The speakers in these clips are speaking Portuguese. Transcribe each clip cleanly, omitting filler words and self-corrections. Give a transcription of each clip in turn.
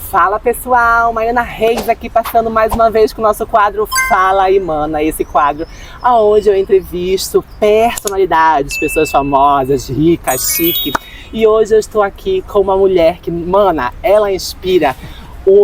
Fala pessoal, Maiana Reis aqui passando mais uma vez com o nosso quadro Fala aí Mana, esse quadro onde eu entrevisto personalidades, pessoas famosas, ricas, chique. E hoje eu estou aqui com uma mulher que, mana, ela inspira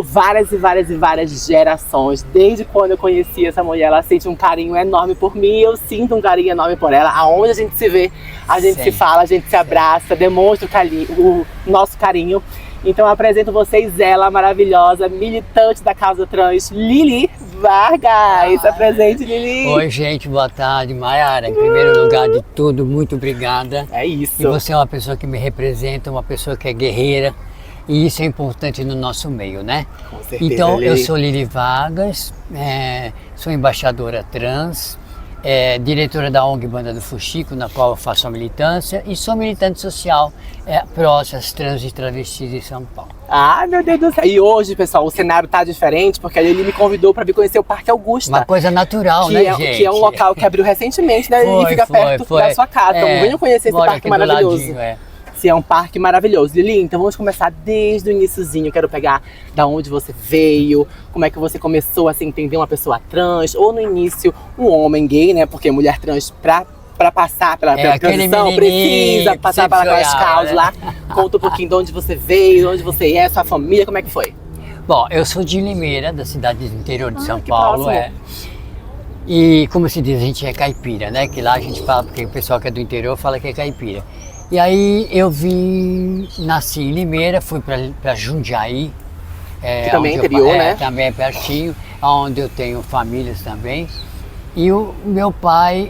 várias e várias gerações. Desde quando eu conheci essa mulher, ela sente um carinho enorme por mim e eu sinto um carinho enorme por ela. Aonde a gente se vê, a gente se fala, a gente se abraça, demonstra o nosso carinho. Então eu apresento vocês ela, maravilhosa, militante da causa trans, Lili Vargas. Apresente, Lili. Oi, gente, boa tarde, Mayara. Em primeiro lugar de tudo, muito obrigada. É isso. E você é uma pessoa que me representa, uma pessoa que é guerreira. E isso é importante no nosso meio, né? Com certeza, então, Lili. eu sou Lili Vargas, sou embaixadora trans, diretora da ONG Banda do Fuxico, na qual eu faço a militância, e sou militante social pró-as trans e travestis de São Paulo. Ai, meu Deus do céu. E hoje, pessoal, o cenário tá diferente, porque a Lili me convidou para vir conhecer o Parque Augusta. Uma coisa natural, né, gente? Que é um local que abriu recentemente, né? E fica perto da sua casa. Então, venham conhecer esse parque maravilhoso. Se é um parque maravilhoso. Lili, então vamos começar desde o iniciozinho. Quero pegar da onde você veio, como é que você começou a se entender uma pessoa trans, ou no início um homem gay, né? Porque mulher trans, pra passar pela transição, precisa passar pelas causas, né? Lá. Conta um pouquinho de onde você veio, de onde você é, sua família, como é que foi? Bom, eu sou de Limeira, da cidade do interior de São Paulo. Próximo. E como se diz, a gente é caipira, né? Que lá a gente fala, porque o pessoal que é do interior fala que é caipira. E aí nasci em Limeira, fui para Jundiaí. Que também é interior, né? Também é pertinho, onde eu tenho famílias também. E o meu pai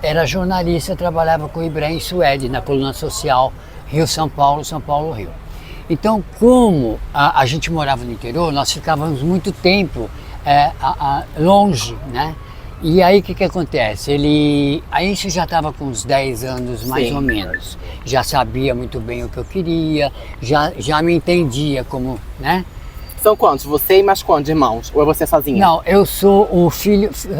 era jornalista, trabalhava com o Ibrahim Suede na coluna social Rio-São Paulo, São Paulo-Rio. Então, como a gente morava no interior, nós ficávamos muito tempo longe, né? E aí o que acontece? Aí você já estava com uns 10 anos mais ou menos. Já sabia muito bem o que eu queria, já me entendia como, né? São quantos? Você e mais quantos irmãos? Ou é você sozinha? Não, eu sou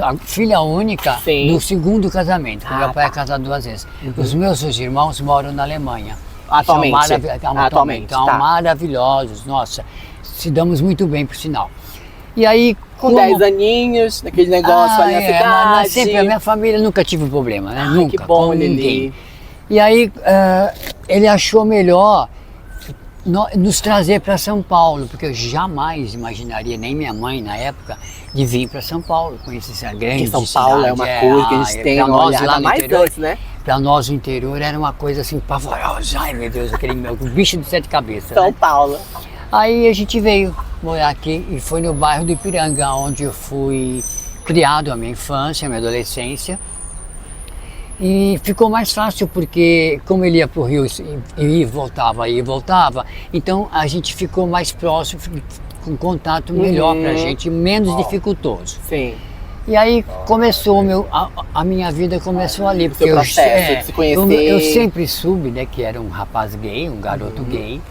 a filha única do segundo casamento. Meu pai é casado 2 vezes. Os meus 2 irmãos moram na Alemanha. Atualmente? Atualmente. São maravilhosos, nossa, se damos muito bem, por sinal. E aí, com 10 aninhos, naquele negócio ali na cidade. Mas sempre a minha família nunca tive problema, né? Nunca. Que bom, com Lili. ninguém. E aí ele achou melhor nos trazer para São Paulo, porque eu jamais imaginaria, nem minha mãe na época, de vir para São Paulo, conhecer essa grande cidade. São Paulo é uma coisa que a gente tem uma olhada mais antes, né? Para nós o interior era uma coisa assim pavorosa. Ai meu Deus, aquele bicho de 7 cabeças. São Paulo. Aí a gente veio morar aqui e foi no bairro do Ipiranga, onde eu fui criado a minha infância, a minha adolescência. E ficou mais fácil porque, como ele ia para o Rio e voltava, então a gente ficou mais próximo, com contato melhor pra gente, menos dificultoso. Sim. E aí começou a minha vida começou ali, porque seu processo de se conhecer. Eu sempre soube, né, que era um rapaz gay, um garoto gay.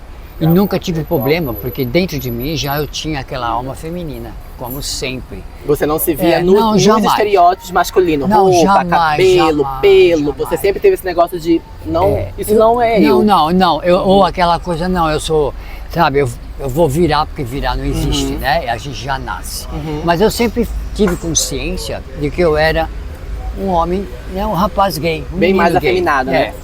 E nunca tive problema, porque dentro de mim já eu tinha aquela alma feminina, como sempre. Você não se via nos estereótipos masculinos, roupa, jamais, cabelo, pelo. Você sempre teve esse negócio de, isso não é eu. Não, ou aquela coisa, eu sou, sabe, eu vou virar, porque virar não existe, né? A gente já nasce. Mas eu sempre tive consciência de que eu era um homem, né, um rapaz gay. Bem mais afeminado, né?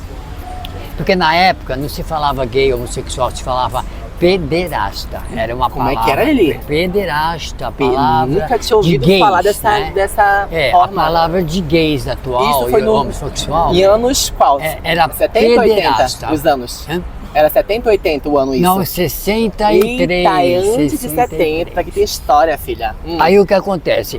Porque na época não se falava gay, homossexual, se falava pederasta. Era uma palavra. Como é que era, Lili? Pederasta, a palavra. Nunca tinha ouvido de gays, falar dessa forma. A palavra de gays atual. Isso foi no homossexual. Em anos qual? Era 70 ou 80 pederasta. os anos? Era 70 ou 80 o ano isso? Não, 63. Eita, antes de 70, que tem história, filha. Aí o que acontece?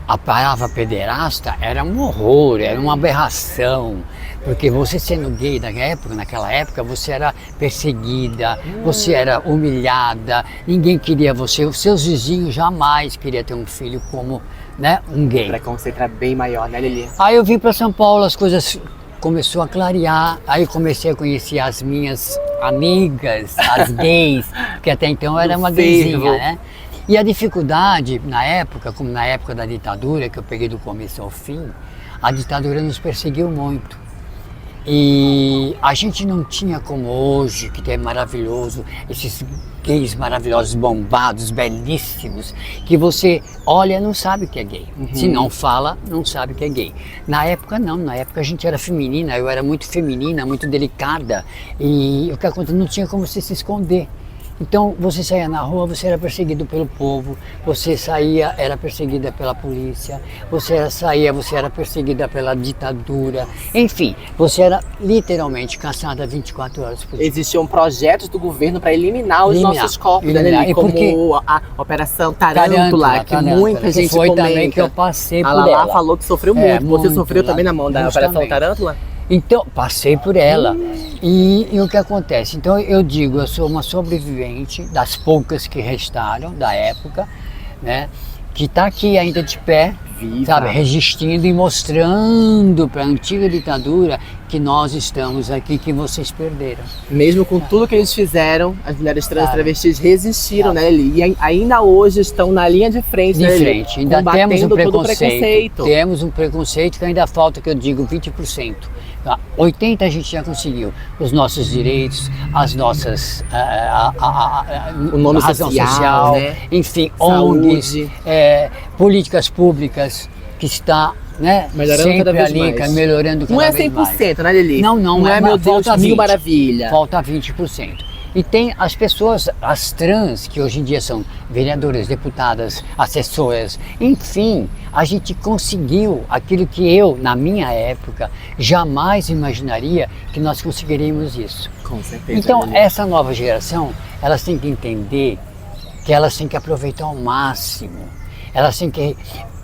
A palavra pederasta era um horror, era uma aberração. Porque você sendo gay naquela época, você era perseguida, você era humilhada, ninguém queria você, os seus vizinhos jamais queriam ter um filho como, né, um gay. O preconceito era bem maior, né, Lili? Aí eu vim para São Paulo, as coisas começou a clarear, aí eu comecei a conhecer as minhas amigas, as gays, que até então eu era uma gayzinha, né? E a dificuldade na época, como na época da ditadura, que eu peguei do começo ao fim, a ditadura nos perseguiu muito. E a gente não tinha como hoje, que é maravilhoso, esses gays maravilhosos, bombados, belíssimos, que você olha e não sabe que é gay. Se não fala, não sabe que é gay. Na época não, na época a gente era feminina, eu era muito feminina, muito delicada, e o que aconteceu, não tinha como você se esconder. Então você saía na rua, você era perseguido pelo povo, você saía, era perseguida pela polícia, você era perseguida pela ditadura, enfim, você era literalmente caçada 24 horas por dia. Existiam projetos do governo para eliminar os nossos corpos, né, Nelly? Como a Operação Tarântula, que muita gente foi comenta. também que eu passei por Lala ela. falou que sofreu muito. Você sofreu também na mão da justamente. Operação Tarântula? Então, passei por ela. E o que acontece? Então, eu digo, eu sou uma sobrevivente das poucas que restaram da época, né? Que está aqui ainda de pé, Viva. sabe? Resistindo e mostrando para a antiga ditadura que nós estamos aqui, que vocês perderam. Mesmo com tudo que eles fizeram, as mulheres trans e travestis resistiram, né, Eli? E ainda hoje estão na linha de frente, né, Eli? Ainda temos um todo o preconceito. Temos um preconceito que ainda falta, que eu digo, 20%. 80% a gente já conseguiu. Os nossos direitos, as nossas... o nome razão social, né? Enfim, Saúde. ONGs, políticas públicas, que está... Né? Melhorando cada vez ali, mais. Melhorando cada não é vez 100%, mais. né, Lili? Não é, meu Deus, falta mil 20%. maravilha. Falta 20%. E tem as pessoas, as trans, que hoje em dia são vereadoras, deputadas, assessoras, enfim, a gente conseguiu aquilo que eu, na minha época, jamais imaginaria que nós conseguiríamos isso. Com certeza. Então, Lili. essa nova geração, elas têm que entender que elas têm que aproveitar ao máximo, elas têm que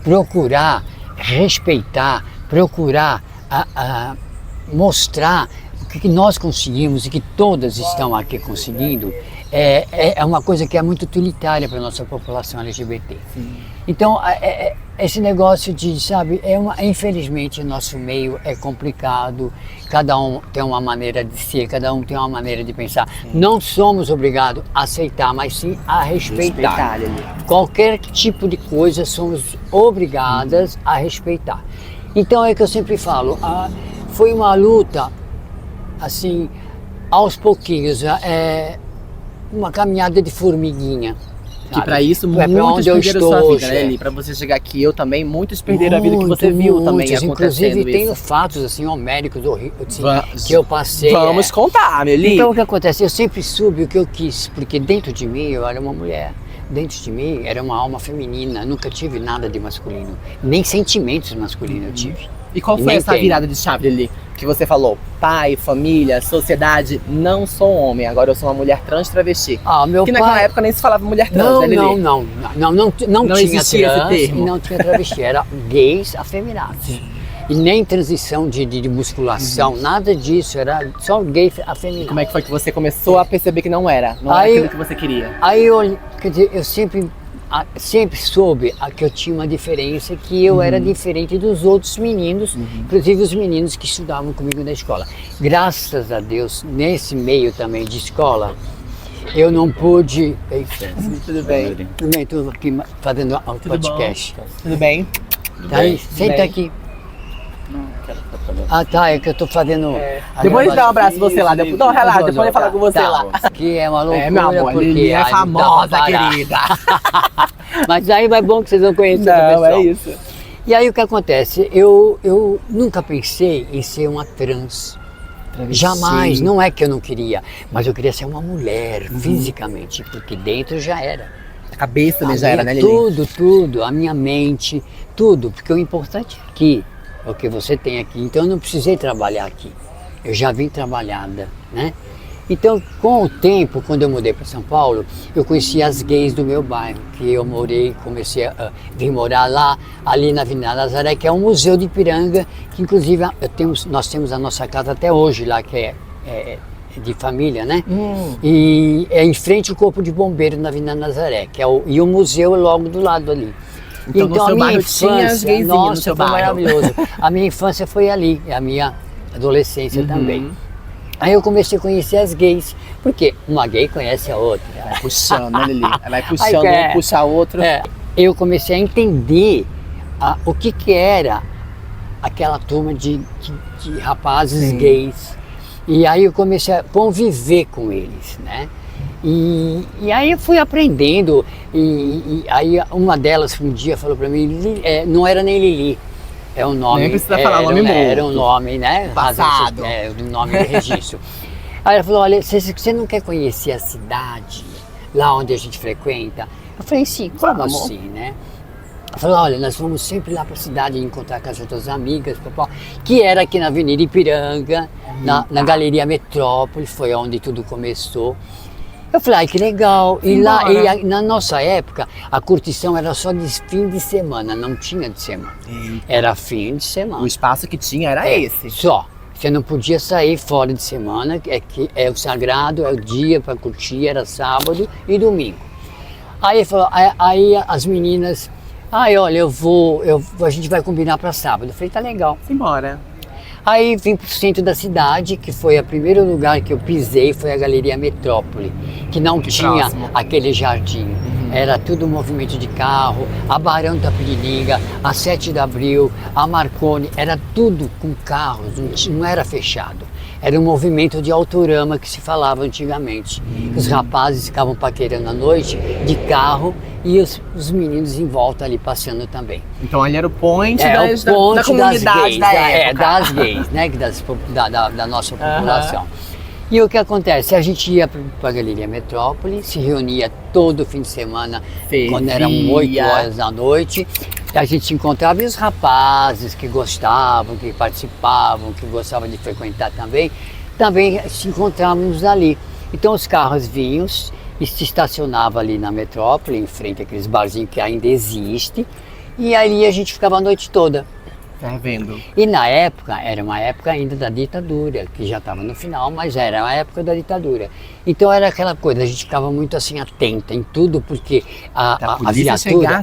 procurar respeitar, procurar mostrar o que nós conseguimos e que todas estão aqui conseguindo, é uma coisa que é muito utilitária para a nossa população LGBT. Sim. Então, esse negócio de, sabe, infelizmente, nosso meio é complicado, cada um tem uma maneira de ser, cada um tem uma maneira de pensar. Sim. Não somos obrigados a aceitar, mas sim a respeitar. Qualquer tipo de coisa somos obrigadas a respeitar. Então é que eu sempre falo, foi uma luta, assim, aos pouquinhos, uma caminhada de formiguinha. Que para isso muitos perderam sua vida, né, Eli? Para você chegar aqui, eu também, muitos perderam a vida que você viu também acontecendo. Inclusive, isso. Tenho fatos assim, homéricos, assim, que eu passei. Vamos contar, Eli. Então o que acontece? Eu sempre soube o que eu quis, porque dentro de mim eu era uma mulher. Dentro de mim era uma alma feminina, nunca tive nada de masculino, nem sentimentos masculinos eu tive. E qual foi essa virada de chave, Lili, que você falou? Pai, família, sociedade, não sou homem, agora eu sou uma mulher trans travesti. Meu que pai... naquela época nem se falava mulher trans, né, Lili? Não tinha esse trans termo. E não tinha travesti, era gays afeminados. E nem transição de musculação, nada disso, era só gay afeminado. Como é que foi que você começou a perceber que não era aquilo que você queria? Aí quer dizer, eu sempre soube que eu tinha uma diferença, que eu era diferente dos outros meninos, inclusive os meninos que estudavam comigo na escola. Graças a Deus, nesse meio também de escola, eu não pude... Tudo bem. Tudo bem, estou aqui fazendo um podcast. Tudo bem? Tá aí, senta aqui. Tá, é que eu tô fazendo... Depois dá um abraço você lá, depois dá um relato, depois eu falar com você lá. Que é uma loucura, meu amor, porque... Lili é famosa, querida. Mas aí vai bom que vocês vão conhecer o pessoal. Não, é isso. E aí o que acontece? Eu nunca pensei em ser uma trans. Jamais, não é que eu não queria, mas eu queria ser uma mulher, fisicamente, porque dentro já era. A cabeça também já era, né, Lili? Tudo, a minha mente, tudo, porque o importante é aqui, é o que você tem aqui. Então eu não precisei trabalhar aqui, eu já vim trabalhada, né? Então, com o tempo, quando eu mudei para São Paulo, eu conheci as gays do meu bairro, que eu comecei a vir morar lá, ali na Avenida Nazaré, que é um museu de Ipiranga, que inclusive nós temos a nossa casa até hoje lá, que é de família, né? E é em frente ao Corpo de Bombeiro na Avenida Nazaré, e o museu é logo do lado ali. Então no seu bairro tinha as gaysinhas no seu bairro. Maravilhoso. A minha infância foi ali, a minha adolescência também. Aí eu comecei a conhecer as gays, porque uma gay conhece a outra. Vai puxando, né, Lili? Ela vai puxando, um puxa outro. Eu comecei a entender o que era aquela turma de de rapazes gays. E aí eu comecei a conviver com eles, né? E aí eu fui aprendendo, e aí uma delas um dia falou pra mim, não era nem Lili, é um nome. Nem precisa falar o nome morto. Era um nome, né? Passado. Um nome de registro. Aí ela falou, olha, você não quer conhecer a cidade, lá onde a gente frequenta? Eu falei, sim, como assim, né? Ela falou, olha, nós vamos sempre lá para a cidade encontrar com as outras amigas, que era aqui na Avenida Ipiranga, na Galeria Metrópole, foi onde tudo começou. Eu falei, ai, que legal. E lá, na nossa época, a curtição era só de fim de semana, não tinha de semana. Era fim de semana. O espaço que tinha era esse. Só. Você não podia sair fora de semana, é o sagrado, é o dia para curtir, era sábado e domingo. Aí, aí as meninas, olha, a gente vai combinar para sábado. Eu falei, tá legal. Simbora. Aí vim pro centro da cidade, que foi o primeiro lugar que eu pisei, foi a Galeria Metrópole, que não tinha aquele jardim. Era tudo movimento de carro, a Barão da Piritininga, a 7 de Abril, a Marconi, era tudo com carros, não era fechado. Era um movimento de autorama que se falava antigamente. Os rapazes ficavam paquerando à noite de carro e os meninos em volta ali passeando também. Então ali era o point, da comunidade gays, da época. Das gays, né? Da nossa população. E o que acontece? A gente ia para a Galeria Metrópole, se reunia todo fim de semana, quando eram 8 horas da noite. A gente encontrava e os rapazes que gostavam, que participavam, que gostavam de frequentar também se encontrávamos ali. Então os carros vinham e se estacionavam ali na Metrópole, em frente àqueles barzinhos que ainda existem, e ali a gente ficava a noite toda. Tá vendo? E na época, era uma época ainda da ditadura, que já estava no final, mas era uma época da ditadura. Então era aquela coisa, a gente ficava muito assim atenta em tudo, porque a viatura,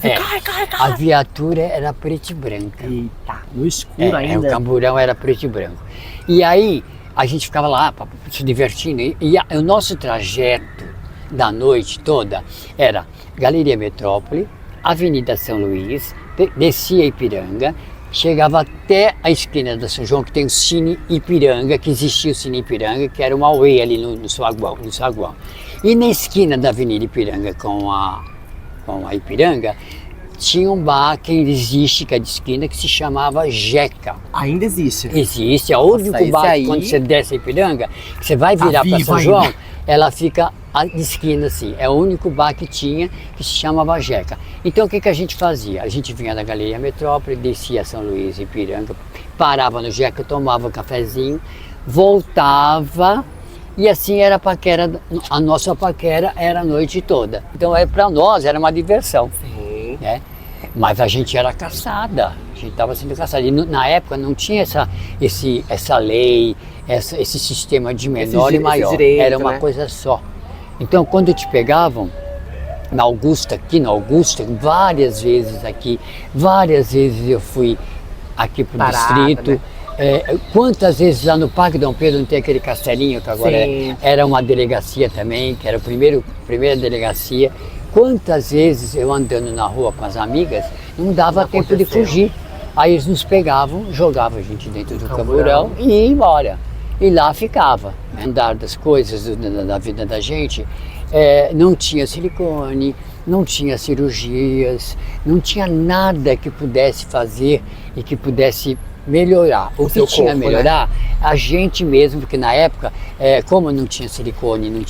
a viatura era preta e branca. Eita, no escuro ainda. O camburão era preto e branco. E aí a gente ficava lá se divertindo, e o nosso trajeto da noite toda era Galeria Metrópole, Avenida São Luís, descia Ipiranga, chegava até a esquina da São João, que tem o Cine Ipiranga, que existia o Cine Ipiranga, que era uma way ali no saguão. E na esquina da Avenida Ipiranga com a Ipiranga, tinha um bar que ainda existe, que é de esquina, que se chamava Jeca. Ainda existe? Existe, é o único bar que quando você desce a Ipiranga, que você vai virar para São João, ela fica de esquina assim, é o único bar que tinha, que se chamava Jeca. Então o que a gente fazia? A gente vinha da Galeria Metrópole, descia a São Luís, Ipiranga, parava no Jeca, tomava um cafezinho, voltava, e assim era a paquera, a nossa paquera era a noite toda. Então para nós era uma diversão. Sim. Né? Mas a gente era caçada, a gente estava sendo caçada. E na época não tinha essa lei, esse sistema de menor e maior, direito, era uma coisa só. Então quando te pegavam, na Augusta, várias vezes eu fui aqui pro distrito. Né? Quantas vezes lá no Parque Dom Pedro não tem aquele castelinho que agora era uma delegacia também, que era a primeira delegacia. Quantas vezes eu andando na rua com as amigas, não dava tempo de fugir. Aí eles nos pegavam, jogavam a gente dentro do camburão e ia embora. E lá ficava. Andar das coisas da vida da gente, não tinha silicone, não tinha cirurgias, não tinha nada que pudesse fazer e que pudesse melhorar. O que tinha a melhorar, a gente mesmo, porque na época, como não tinha silicone,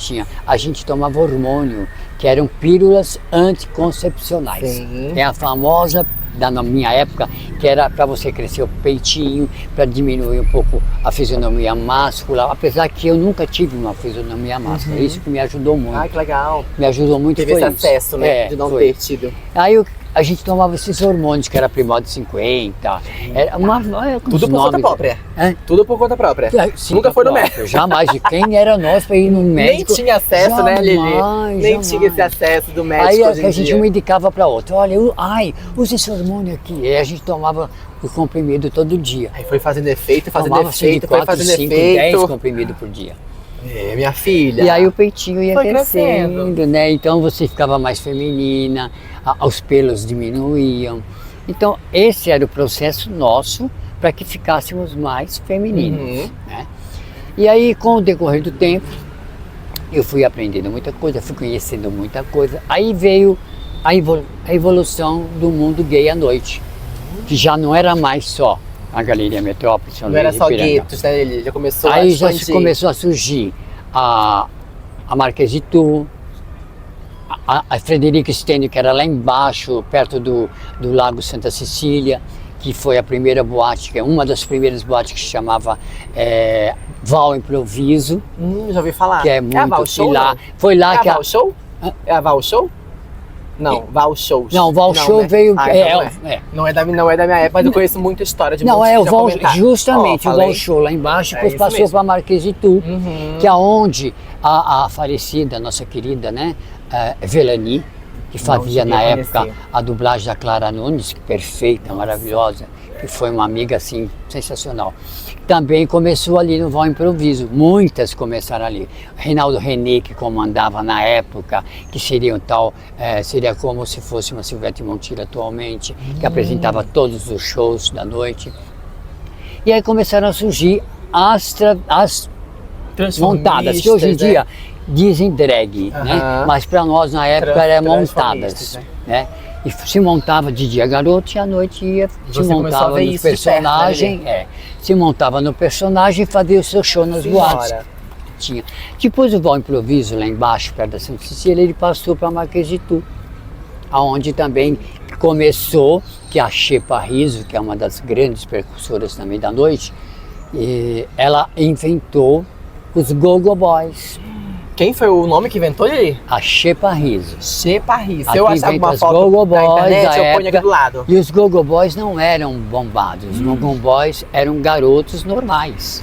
a gente tomava hormônio, que eram pílulas anticoncepcionais. Sim. É a famosa, na minha época, que era para você crescer o peitinho, para diminuir um pouco a fisionomia máscula, apesar que eu nunca tive uma fisionomia máscula, isso que me ajudou muito. Ai, que legal. Me ajudou muito. Teve esse acesso, né, de não ter tido. Aí a gente tomava esses hormônios, que era Primódio 50, era tudo por conta própria. Tudo por conta própria. Sim, nunca foi no médico. Jamais. E quem era nós para ir no médico? Nem tinha acesso, né, Lili? Nem tinha esse acesso do médico. Aí a gente uma indicava para outra. Olha, usa esse hormônio aqui. E a gente tomava o comprimido todo dia. Aí foi fazendo efeito, foi fazendo 5, 10 comprimidos por dia. Minha filha. E aí o peitinho ia crescendo, né? Então você ficava mais feminina, os pelos diminuíam. Então esse era o processo nosso para que ficássemos mais femininos, né? E aí, com o decorrer do tempo, eu fui aprendendo muita coisa, fui conhecendo muita coisa. Aí veio a evolução do mundo gay à noite, que já não era mais só a Galeria Metrópole, São Não Luís era de só Ipiranga. guetos, né? Ele já começou a Aí já expandir. começou a surgir a Marquês de Tu, a Frederico Stênio, que era lá embaixo, perto do Lago Santa Cecília, que foi a primeira boate, que é uma das primeiras boates, que se chamava Val Improviso, Já ouvi falar. que é a muito Val Show, lá. não? Foi lá É a que Val Show? É a Val Show? Não, Val Show. Não, Val Show né? veio. Não é da minha época, mas eu conheço muita história de Não, muitos é que o já Val, comentaram. justamente Ó, o falei. Val Show lá embaixo, É depois isso passou mesmo. para Marquês de Tu, que é onde a falecida, nossa querida, né, Velani, que fazia cheguei na a época conhecer. a dublagem da Clara Nunes, perfeita, maravilhosa, que foi uma amiga assim sensacional. Também começou ali no Val Improviso, muitas começaram ali. Reinaldo René, que comandava na época, que seria um tal, seria como se fosse uma Silvete Montilla atualmente, que apresentava todos os shows da noite. E aí começaram a surgir as montadas, que hoje em Transformistas, dia dizem drag, né? Mas para nós na época eram montadas, transformistas, né? E se montava de dia garoto e à noite ia, se Você começou a montava ver no isso de perto, personagem, se montava no personagem e fazia o seu show nas boates. Senhora. Tinha. Depois o Val Improviso, lá embaixo, perto da Santa Cecília, ele passou para Marquês de Tu, aonde também começou, que a Xepa Rizzo, que é uma das grandes percussoras também da noite, ela inventou os Go-Go Boys. Quem foi o nome que inventou ele? A Xepa Rizzo. Xepa Rizzo. Se Aqui eu achar vem alguma as foto Go-Go na Boys internet, da eu ponho aqui época. do lado. E os Go-Go Boys não eram bombados, os Go-Go Boys eram garotos normais,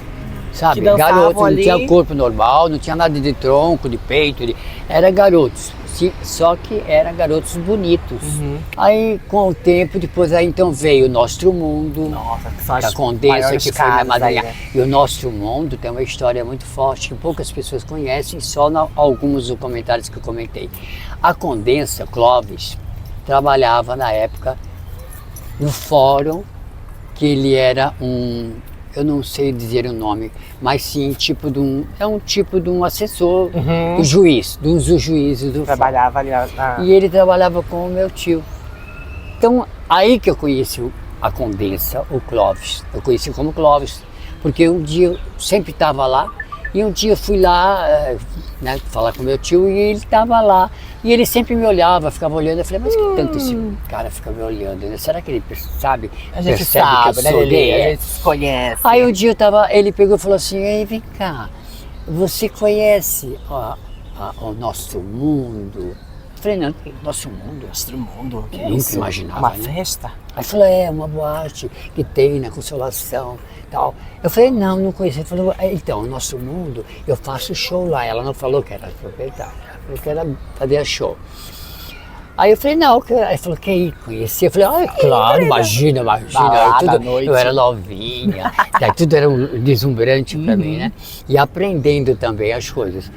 sabe? Que dançavam Garotos, não ali. tinha corpo normal, não tinha nada de tronco, de peito, era garotos, só que eram garotos bonitos. Aí com o tempo, depois aí então veio o Nosso Mundo, Nossa, que são da as Condessa, maiores que foi minha casas aí, madrinha. né? E o Nosso Mundo tem uma história muito forte que poucas pessoas conhecem, só alguns documentários que eu comentei. A Condessa, Clóvis, trabalhava na época no fórum, que ele era eu não sei dizer o nome, mas sim um tipo de um assessor, do juiz, dos juízes do fórum. Trabalhava ali E ele trabalhava com o meu tio. Então, aí que eu conheci a Condessa, o Clóvis. Eu conheci como Clóvis, porque um dia eu sempre estava lá, e um dia eu fui lá, né, falar com meu tio, e ele estava lá. E ele sempre me olhava, ficava olhando. Eu falei, mas que tanto esse cara fica me olhando, né? Será que ele sabe? A gente percebe sabe, que eu né, sou Lili? gay? A gente se conhece. Aí um dia ele pegou e falou assim, ei, vem cá, você conhece o Nosso Mundo? Eu falei, não, Nosso Mundo? Nosso mundo. Que é Nunca isso? imaginava, Uma né? festa? Aí falou, uma boate que tem na Consolação tal. Eu falei, não conhecia. Ele falou, então, o Nosso Mundo, eu faço show lá. Ela não falou que era proprietária, ela falou que era fazer show. Aí eu falei, não, aí falou, quer ir conhecer? Eu falei, claro, imagina. Balada à noite. Eu era novinha, daí tudo era deslumbrante pra mim, né? E aprendendo também as coisas.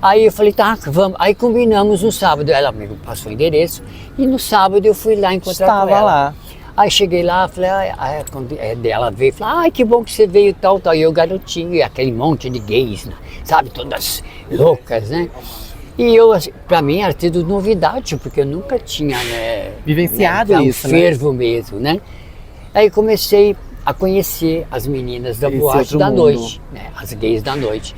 Aí eu falei, tá, vamos. Aí combinamos no sábado, ela me passou o endereço, e no sábado eu fui lá encontrar com Estava ela. lá. Aí cheguei lá, falei, quando ela veio, falei, que bom que você veio, tal. E eu garotinho, e aquele monte de gays, né? Sabe, todas loucas, né? E eu, assim, pra mim era tudo novidade, porque eu nunca tinha, né? Vivenciado um isso, né? fervo mesmo, né? Aí comecei a conhecer as meninas da Esse boate outro da mundo. noite, né? As gays da noite.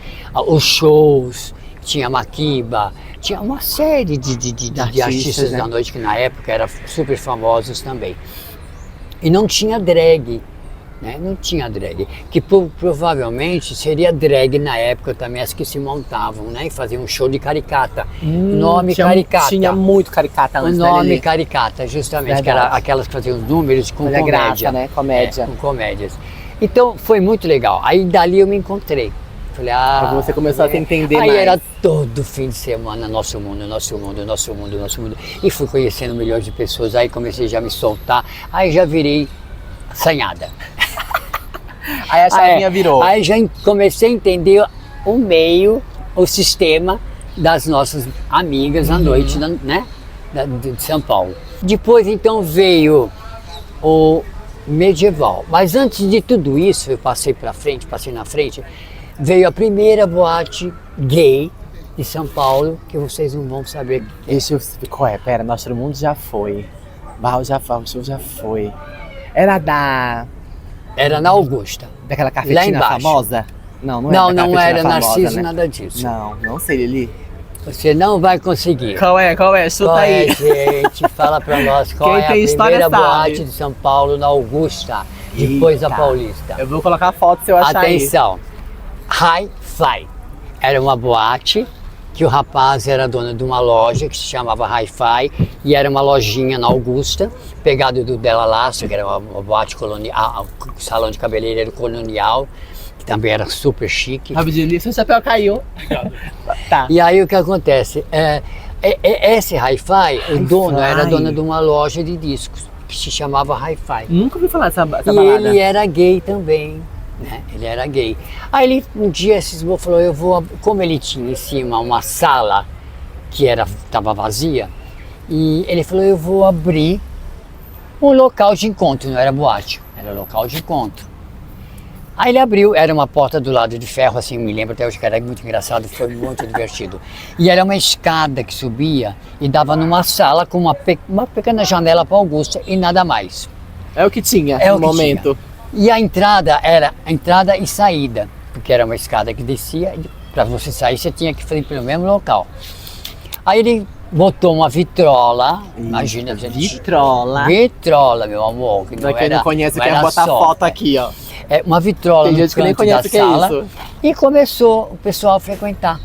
Os shows, tinha Maquiba, tinha uma série de artistas né? da noite que na época eram super famosos também. E não tinha drag, né? Não tinha drag, que provavelmente seria drag na época também, as que se montavam, né? E faziam um show de caricata, nome caricata. Tinha muito caricata O antes, né, nome Lili? caricata, justamente, que Verdade. era aquelas que faziam os números com Olha a comédia. graça, né? Comédia. Com comédias. Então foi muito legal. Aí dali eu me encontrei. Falei, Você começou a se entender aí mais. era todo fim de semana, Nosso Mundo. E fui conhecendo milhões de pessoas, aí comecei já a me soltar, aí já virei assanhada. Aí a chavinha virou. Aí já comecei a entender o meio, o sistema das nossas amigas à noite, né? De São Paulo. Depois então veio medieval. Mas antes de tudo isso, eu passei na frente, veio a primeira boate gay de São Paulo, que vocês não vão saber. Deixa eu... Qual é? Pera, Nosso Mundo já foi. Barro já foi, o show já foi. Era Era na Augusta. daquela Lá cafetina embaixo. famosa? Não, não Não, era não cafetina era famosa, Narciso, né? nada disso. Não sei, Lili. Você não vai conseguir. Qual é? Chuta Qual aí. é, gente? Fala pra nós qual Quem é a tem história primeira sabe. boate de São Paulo na Augusta, depois da Eita. Paulista. Eu vou colocar a foto se eu achar Atenção, Hi-Fi. Era uma boate que o rapaz era dono de uma loja que se chamava Hi-Fi e era uma lojinha na Augusta, pegado do Della Lasso, que era uma boate colonial, salão de cabeleireiro colonial, que também era super chique. aí. Rapidinho, seu chapéu caiu. Tá. E aí o que acontece? Esse Hi-Fi, o dono era dono de uma loja de discos que se chamava Hi-Fi. Nunca ouvi falar dessa E balada. ele era gay também, né? Ele era gay. Aí ele um dia cismou, falou, como ele tinha em cima uma sala que estava vazia, e ele falou, eu vou abrir um local de encontro, não era boate, era local de encontro. Aí ele abriu, era uma porta do lado de ferro, assim, me lembro até hoje que era muito engraçado, foi muito divertido. E era uma escada que subia e dava numa sala com uma pequena janela para Augusta e nada mais. É o que tinha É no o que momento. E a entrada era a entrada e saída, porque era uma escada que descia, e para você sair você tinha que fazer pelo mesmo local. Aí ele botou uma vitrola, imagina, gente. Vitrola. Vitrola, meu amor. Que Pra quem não conhece, eu não quero era botar só, foto aqui, ó. uma vitrola Tem no gente que nem canto da conhece o que é sala, isso. e começou o pessoal a frequentar.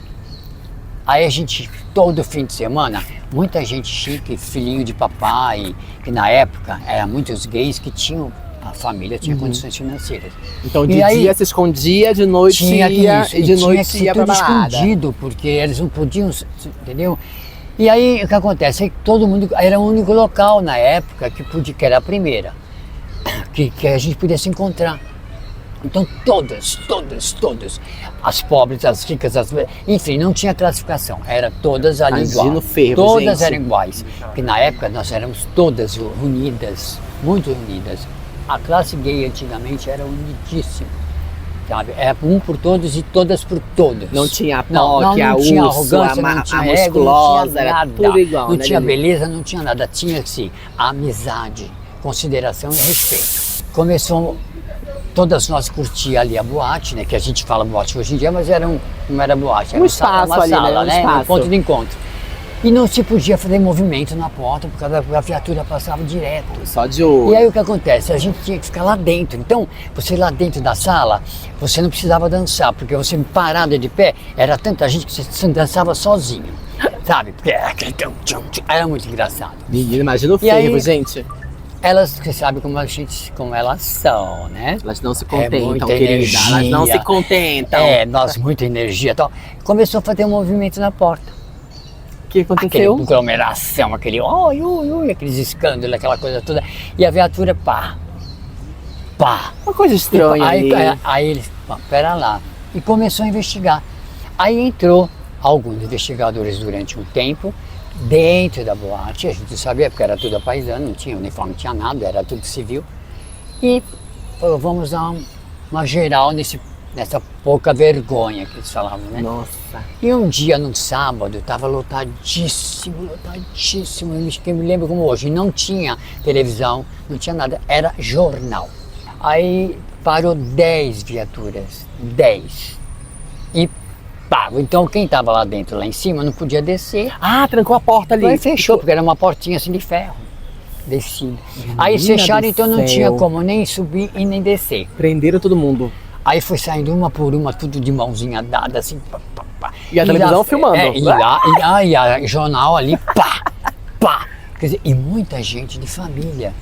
Aí a gente, todo fim de semana, muita gente chique, filhinho de papai, que na época eram muitos gays que tinham, a família tinha condições financeiras. Então de E aí, dia se escondia, de noite tinha ia, isso, e de tinha noite que ser ia pra tudo balada. escondido, porque eles não podiam, entendeu? E aí o que acontece? Aí todo mundo, era o único local na época que era a primeira, que a gente podia se encontrar. Então todas, as pobres, as ricas, enfim, não tinha classificação, era todas ali Imagina igual. o fervo, Todas gente. eram iguais, porque na época nós éramos todas unidas, muito unidas. A classe gay antigamente era unidíssima, sabe? Era um por todos e todas por todos. Não tinha a Não POC, a tinha urso, arrogância, a não tinha a ego, não musculosa, tinha era nada. tudo igual, Não né, tinha Lili? beleza, não tinha nada. Tinha-se amizade, consideração e respeito. Começou, todas nós curtíamos ali a boate, né? Que a gente fala boate hoje em dia, mas não era boate, era Um espaço uma ali, sala, né? Um Um espaço. ponto de encontro. E não se podia fazer movimento na porta, porque a viatura passava direto. Só de olho. E aí o que acontece? A gente tinha que ficar lá dentro. Então, você lá dentro da sala, você não precisava dançar, porque você parada de pé, era tanta gente que você dançava sozinho, sabe? Porque era muito engraçado. Menina, imagina o E aí- fervo, gente. Elas, você sabe como elas são, né? Elas não se muita contentam, querida. Elas não energia. se contentam. Muita energia e tal. Começou a fazer um movimento na porta. O que Aquele aconteceu? aglomeração, aquele oi, ui, ui, aqueles escândalos, aquela coisa toda. E a viatura, pá. Uma coisa estranha Aí eles, pera lá. E começou a investigar. Aí entrou alguns investigadores durante um tempo dentro da boate. A gente sabia, porque era tudo apaisano, não tinha uniforme, não tinha nada, era tudo civil. E falou, vamos dar uma geral nessa pouca vergonha que eles falavam, né? Nossa. E um dia, num sábado, estava lotadíssimo. Eu me lembro como hoje, não tinha televisão, não tinha nada, era jornal. Aí parou 10 viaturas, 10. E pá, então quem estava lá dentro, lá em cima, não podia descer. Ah, trancou a porta ali. Aí fechou, porque era uma portinha assim de ferro, descida. Aí eles Menina fecharam, do então não céu. tinha como nem subir e nem descer. Prenderam todo mundo. Aí foi saindo uma por uma, tudo de mãozinha dada, assim, pá, pá, pá. E a televisão filmando. E a jornal ali, pá, pá. Quer dizer, e muita gente de família.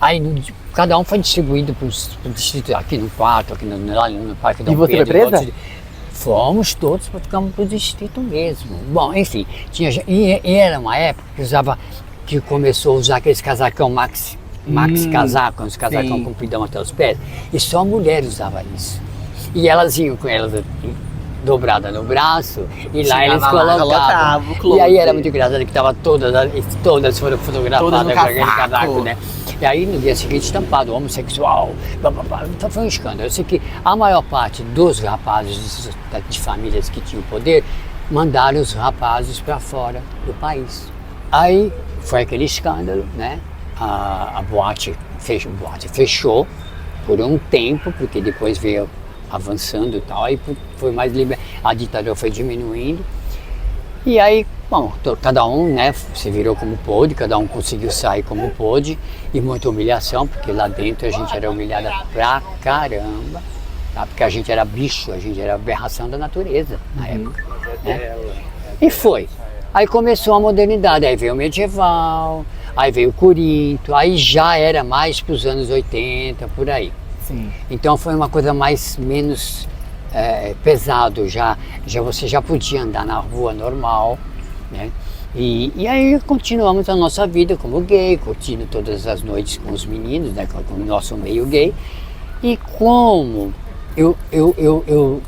Aí cada um foi distribuído para o distrito, aqui no quarto, aqui lá no Parque Dom E você Pedro. foi presa? Fomos todos para ficar para o distrito mesmo. Bom, enfim, e era uma época que começou a usar aqueles casacão maxi casaco, uns casacão sim. compridão até os pés, e só a mulher usava isso. E elas iam com elas dobrada no braço, e lá eles colocavam. o close. E aí era muito engraçado que tava todas foram fotografadas Todas no com aquele casaco. casaco, né? E aí no dia seguinte estampado, homossexual, blá, blá, blá. Então foi um escândalo. Eu sei que a maior parte dos rapazes de famílias que tinham poder mandaram os rapazes para fora do país. Aí foi aquele escândalo, né? A boate fechou por um tempo, porque depois veio avançando e tal, aí foi mais a ditadura foi diminuindo. E aí, bom, cada um, né, se virou como pôde, cada um conseguiu sair como pôde, e muita humilhação, porque lá dentro a gente era humilhada pra caramba, tá? Porque a gente era bicho, a gente era aberração da natureza na época. Né? E foi. Aí começou a modernidade, aí veio o medieval, aí veio o Corinto, aí já era mais para os anos 80, por aí. Sim. Então foi uma coisa menos pesado, você já podia andar na rua normal, né? E aí continuamos a nossa vida como gay, curtindo todas as noites com os meninos, né? Com o nosso meio gay. E como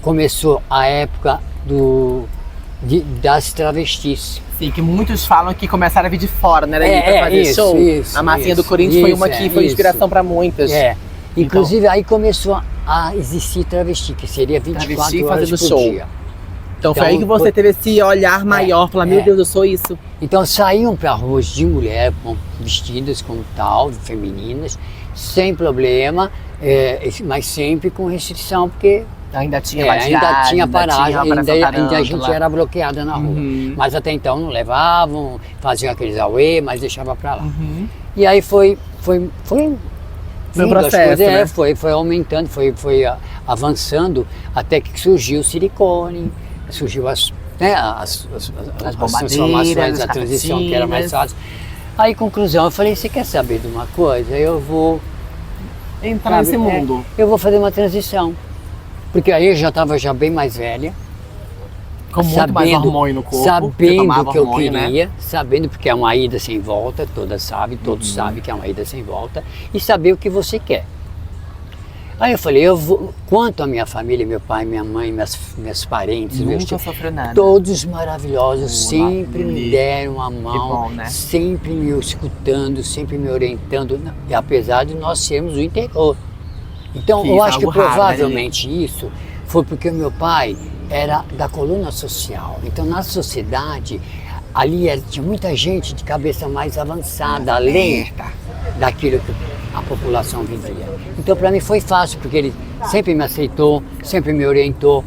começou a época das travestis. Sim, que muitos falam que começaram a vir de fora, né? Pra fazer show. A massinha do Corinthians foi uma que foi inspiração para muitas. Inclusive aí começou a existir travesti, que seria 24 horas por dia. Então foi aí que você teve esse olhar maior, falar, meu Deus, eu sou isso. Então saíam para ruas de mulher, vestidas como tal, femininas, sem problema, mas sempre com restrição, porque ainda tinha paragem, ainda a gente era bloqueada na rua. Mas até então não levavam, faziam aqueles auê, mas deixava para lá. E aí foi um processo, né? Foi aumentando, foi avançando, até que surgiu o silicone, surgiu as transformações, a transição que era mais fácil. Aí, conclusão, eu falei, você quer saber de uma coisa? Eu vou entrar nesse mundo. Eu vou fazer uma transição. Porque aí eu já estava bem mais velha. Com muito mais hormônio no corpo. Sabendo o que eu queria, sabendo porque é uma ida sem volta, todos sabem que é uma ida sem volta, e saber o que você quer. Aí eu falei, quanto a minha família, meu pai, minha mãe, meus parentes, meus tios, todos maravilhosos, sempre me deram a mão, né? sempre me escutando, sempre me orientando, e apesar de nós sermos do interior. Então eu acho que provavelmente isso foi porque o meu pai era da coluna social. Então na sociedade, ali tinha muita gente de cabeça mais avançada, além daquilo que a população vivia. Então para mim foi fácil, porque ele sempre me aceitou, sempre me orientou.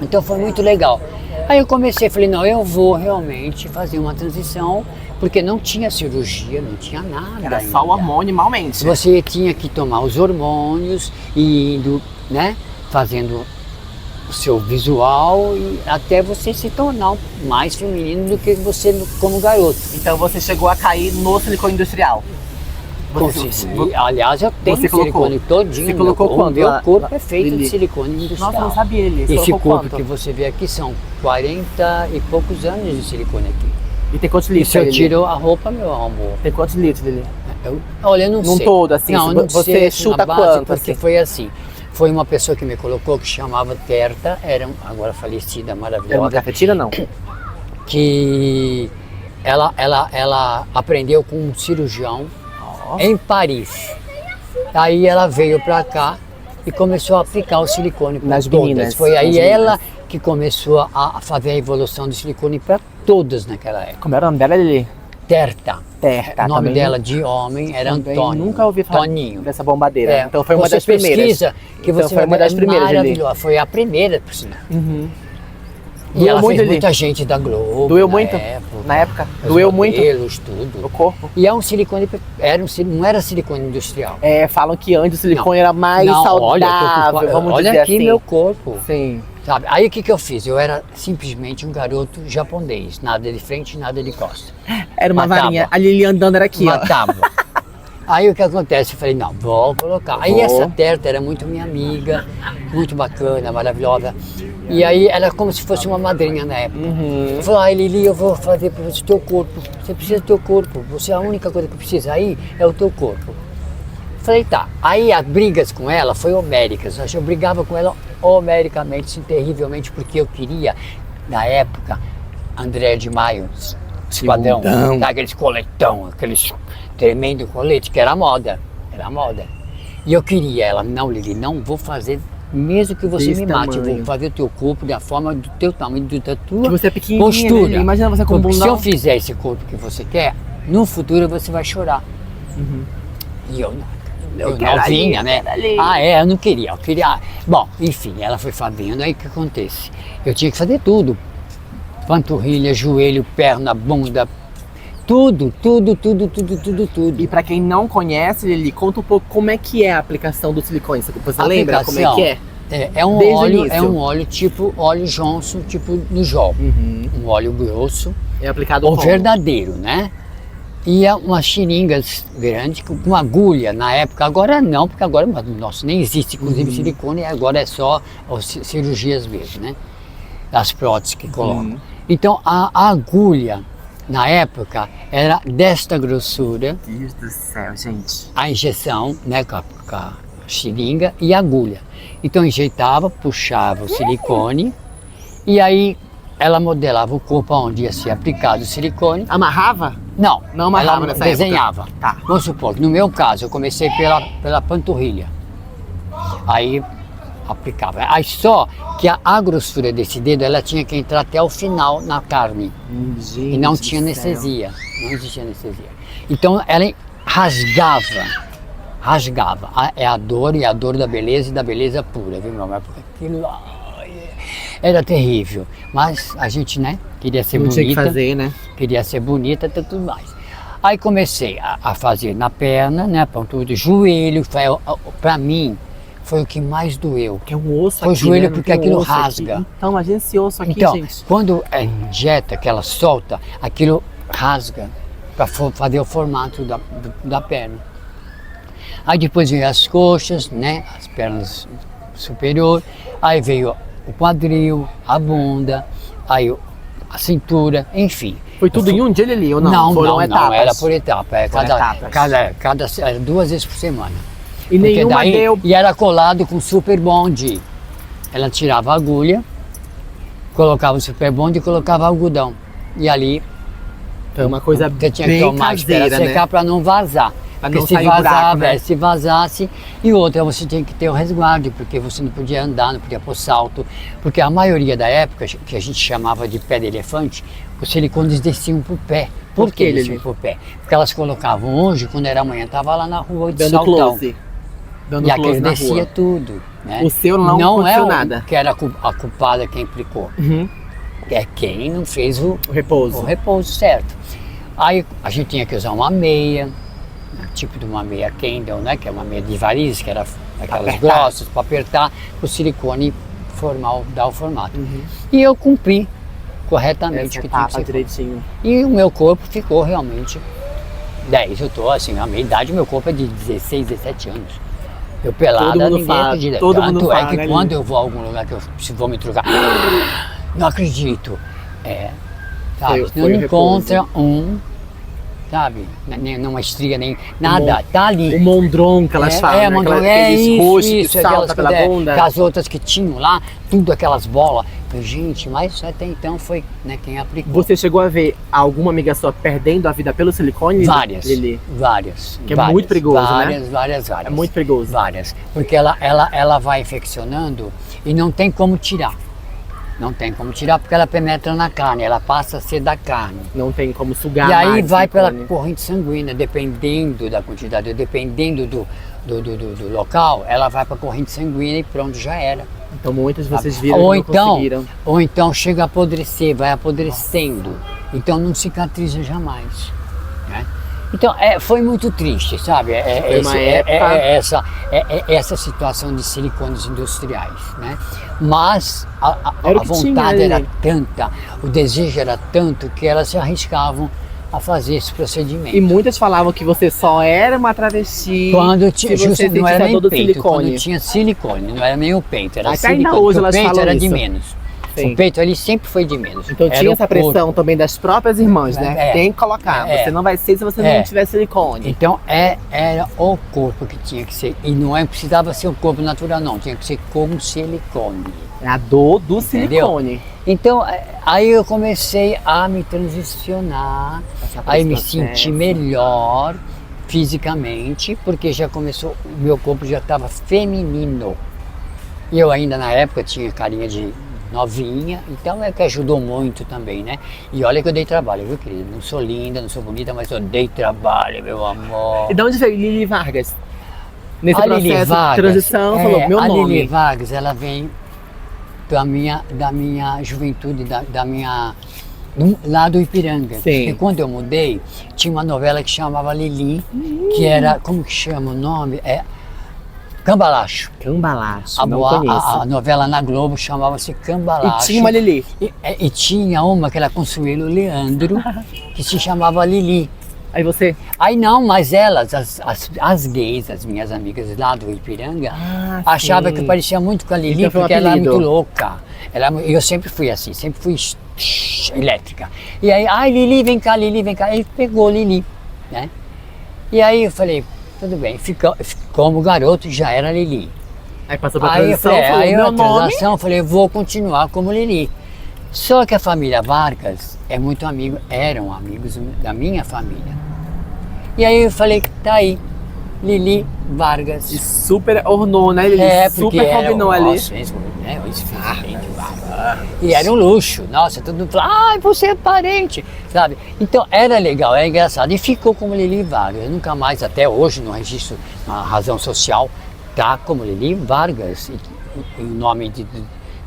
Então foi muito legal. Aí eu falei, não, eu vou realmente fazer uma transição, porque não tinha cirurgia, não tinha nada. Era só o hormônio, normalmente. Você tinha que tomar os hormônios e indo, né, fazendo o seu visual e até você se tornar mais feminino do que você como garoto. Então você chegou a cair no silicone industrial? Aliás, eu tenho silicone todinho. Você colocou quando? Meu corpo é feito de silicone industrial. Nossa, eu não sabia ele. Esse corpo que você vê aqui são 40 e poucos anos de silicone aqui. E tem quantos litros? Se eu tiro a roupa, meu amor. Tem quantos litros, Lili? Olha, eu não sei. Num todo, assim? Não, você chuta quanto? Porque foi assim. Foi uma pessoa que me colocou, que chamava Terta, era agora falecida, maravilhosa. Era uma cafetina, não? Que ela aprendeu com um cirurgião em Paris. Aí ela veio pra cá e começou a aplicar o silicone para todas. Meninas, foi aí ela que começou a fazer a evolução do silicone para todas naquela época. Como era o nome dela, Lili? Terta. O nome também. dela de homem era Antônio. Nunca ouvi falar Toninho. dessa bombadeira. Então foi uma das primeiras. Pesquisa que então você foi uma das primeiras, maravilhosa. Foi a primeira, por sinal. E ela muito, fez muita gente da Globo. Doeu muito? Na época? Doeu muito? Cabelos, tudo. O corpo? E é um silicone, não era silicone industrial. Falam que antes o silicone era mais saudável, vamos dizer olha aqui assim. meu corpo. Sim. Sabe? Aí o que eu fiz? Eu era simplesmente um garoto japonês, nada de frente, nada de costa. Era uma varinha, a Lili andando era aqui, Matava. Aí o que acontece? Eu falei, não, vou colocar. Aí essa Terta era muito minha amiga, muito bacana, maravilhosa. E aí ela como se fosse uma madrinha na época. Eu falei, Lili, eu vou fazer para você o teu corpo. Você precisa do teu corpo. Você a única coisa que precisa aí é o teu corpo. Falei, tá. Aí as brigas com ela foi homéricas. Eu brigava com ela homericamente, sim, terrivelmente, porque eu queria, na época, André de Maio esquadrão, Mundão. tá, aqueles coletão, aqueles tremendo colete, que era moda, era moda. E eu queria ela, não, Lili, não vou fazer, mesmo que você Desse me mate, eu tamanho. vou fazer o teu corpo da forma do teu tamanho, da tua Que você é pequenininha, postura. né? Imagina você com um Porque se bundão. eu fizer esse corpo que você quer, no futuro você vai chorar. E eu quero novinha, ali, né? eu quero ali. Ah, é, eu não queria, eu queria. Bom, enfim, ela foi fazendo, aí o que acontece? Eu tinha que fazer tudo. Panturrilha, joelho, perna, bunda, tudo. E pra quem não conhece, Lili, conta um pouco como é que é a aplicação do silicone. Você lembra como é que é? É um Desde o óleo, início. é um óleo tipo óleo Johnson, tipo no Jol. Um óleo grosso, É aplicado o como? verdadeiro, né? E é umas seringas grandes com agulha na época. Agora não, porque agora, nossa, nem existe inclusive silicone, agora é só cirurgias mesmo, né? As próteses que colocam. Então a agulha na época era desta grossura, Deus do céu, gente. a injeção, né, com a seringa e a agulha. Então enjeitava, puxava o silicone e aí ela modelava o corpo onde ia ser aplicado o silicone. Amarrava? Não, Não amarrava ela nessa desenhava. época. Tá. Vamos supor que no meu caso eu comecei pela panturrilha. Aí aplicava. Aí só que a grossura desse dedo ela tinha que entrar até o final na carne. Gente E não do tinha céu. anestesia. Não existia anestesia. Então ela rasgava. É a dor e a dor da beleza e da beleza pura, viu, meu amor? Porque aquilo era terrível. Mas a gente, né, queria ser Não bonita. tinha que fazer, né? Queria ser bonita e tudo mais. Aí comecei a fazer na perna, né, panturrilha, joelho, pra mim foi o que mais doeu. Que é um osso Foi o aqui, joelho né? Não porque tem aquilo osso aqui. rasga. Então, imagina esse osso aqui, Então, gente. quando injeta, que ela solta, aquilo rasga para fazer o formato da perna. Aí depois veio as coxas, né, as pernas superior, aí veio o quadril, a bunda, aí a cintura, enfim. Foi tudo em um dia, Lili, ou não? Não, Foram etapas? não, era por etapa. Por etapas. Era 2 vezes por semana. E Porque nenhuma daí- deu... E era colado com super bonde. Ela tirava a agulha, colocava o super bonde e colocava algodão. E ali Foi uma coisa você tinha que bem tomar, esperar caseira, secar né? para não vazar. Pra Porque não se sair o buraco, vazava, né? se vazasse, e outra, você tinha que ter o resguardo, porque você não podia andar, não podia pôr salto, porque a maioria da época, que a gente chamava de pé de elefante, os silicones desciam por pé. Por que que, desciam Lili? por pé? Porque elas colocavam hoje, quando era amanhã, estava lá na rua de Dando saltão. close. Dando E close aquele na descia rua. tudo. Né? O seu não é aconteceu o nada. que era a culpada quem aplicou. Uhum. É quem não fez o Repouso. repouso certo. Aí a gente tinha que usar uma meia, tipo de uma meia Kendall, né? Que é uma meia de varizes, que era aquelas apertar. grossas para apertar, o silicone dar o formato. E eu cumpri corretamente Essa o que tinha que etapa ser. direitinho. E o meu corpo ficou realmente 10. Eu tô assim, a minha idade, meu corpo é de 16, 17 anos. Eu pelada, Todo mundo ninguém fala, acredita. todo Tanto mundo é fala, que né, quando Lili? eu vou a algum lugar que eu vou me trocar, não acredito. Sabe? Foi Não o encontra sabe? Nem uma estria, nem nada. Tá ali. O mondron que elas falam, né? Mondron, Aqueles roxos que aquelas salta pela bunda. que as outras que tinham lá, tudo aquelas bolas. Falei, gente, mas até então foi, né, quem aplicou. Você chegou a ver alguma amiga sua perdendo a vida pelo silicone, Várias, Lili? várias. Que é várias, muito perigoso, né? Várias. É muito perigoso. Várias. Porque ela vai infeccionando e não tem como tirar. Não tem como tirar porque ela penetra na carne, ela passa a ser da carne. Não tem como sugar E aí mais vai pela silicone. corrente sanguínea, dependendo da quantidade, dependendo do local, ela vai para a corrente sanguínea e pronto, já era. Então muitas vocês viram Ou que não então, conseguiram. ou então chega a apodrecer, vai apodrecendo. Então não cicatriza jamais. Né? Então foi muito triste, sabe? Foi uma época- Essa situação de silicones industriais. Né? Mas a Era o que tinha, vontade né, era Lili? tanta, o desejo era tanto que elas se arriscavam a fazer esse procedimento. E muitas falavam que você só era uma travesti Quando tinha, se você não era sentisse a nem dor do peito, silicone. quando tinha silicone, não era nem o peito, era Até ainda silicone, hoje porque o elas peito falam era de isso. menos. Sim. O peito ali sempre foi de menos. Então Era tinha o essa pressão corpo. também das próprias irmãs, né? É. Tem que colocar. É. Você não vai ser se você É. não tiver silicone. Então era o corpo que tinha que ser. E não precisava ser o corpo natural, não. Tinha que ser com silicone. É a dor do Entendeu? silicone. Então, aí eu comecei a me transicionar, Passar por aí esse me processo. senti melhor fisicamente, porque já começou, o meu corpo já estava feminino. E eu ainda na época tinha carinha de novinha, então é que ajudou muito também, né? E olha que eu dei trabalho, viu, querida? Não sou linda, não sou bonita, mas eu dei trabalho, meu amor. E de onde veio Lili Vargas? Nesse A processo Lili de Vargas, transição, falou meu a nome. Lili Vargas, ela vem da minha juventude, lá do Ipiranga. Sim. E quando eu mudei, tinha uma novela que chamava Lili, que era, como que chama o nome? Cambalacho. Cambalacho, não conheço. A novela na Globo chamava-se Cambalacho. E tinha uma Lili. E tinha uma que era Consuelo Leandro, que se chamava Lili. Aí você... Aí não, mas elas, as gays, as minhas amigas lá do Ipiranga, achavam que eu parecia muito com a Lili, Então foi um porque ela era apelido. muito louca. Eu sempre fui assim, sempre fui elétrica. E aí, ai Lili, vem cá, Lili, vem cá. Ele pegou Lili, né? E aí eu falei, tudo bem, como garoto já era Lili. Aí passou pra Aí eu transição, falei, falou aí meu a nome. transação, eu falei, vou continuar como Lili. Só que a família Vargas é muito amigo, eram amigos da minha família. E aí eu falei, tá aí, Lili Vargas. E super ornou, né, Lili? Super combinou ali. Nossa, isso, né, isso fez bem demais. E era um luxo, nossa, todo mundo falava, ai, você é parente, sabe? Então era legal, era engraçado. E ficou como Lili Vargas. Eu nunca mais, até hoje, no registro, na razão social, tá como Lili Vargas. E o nome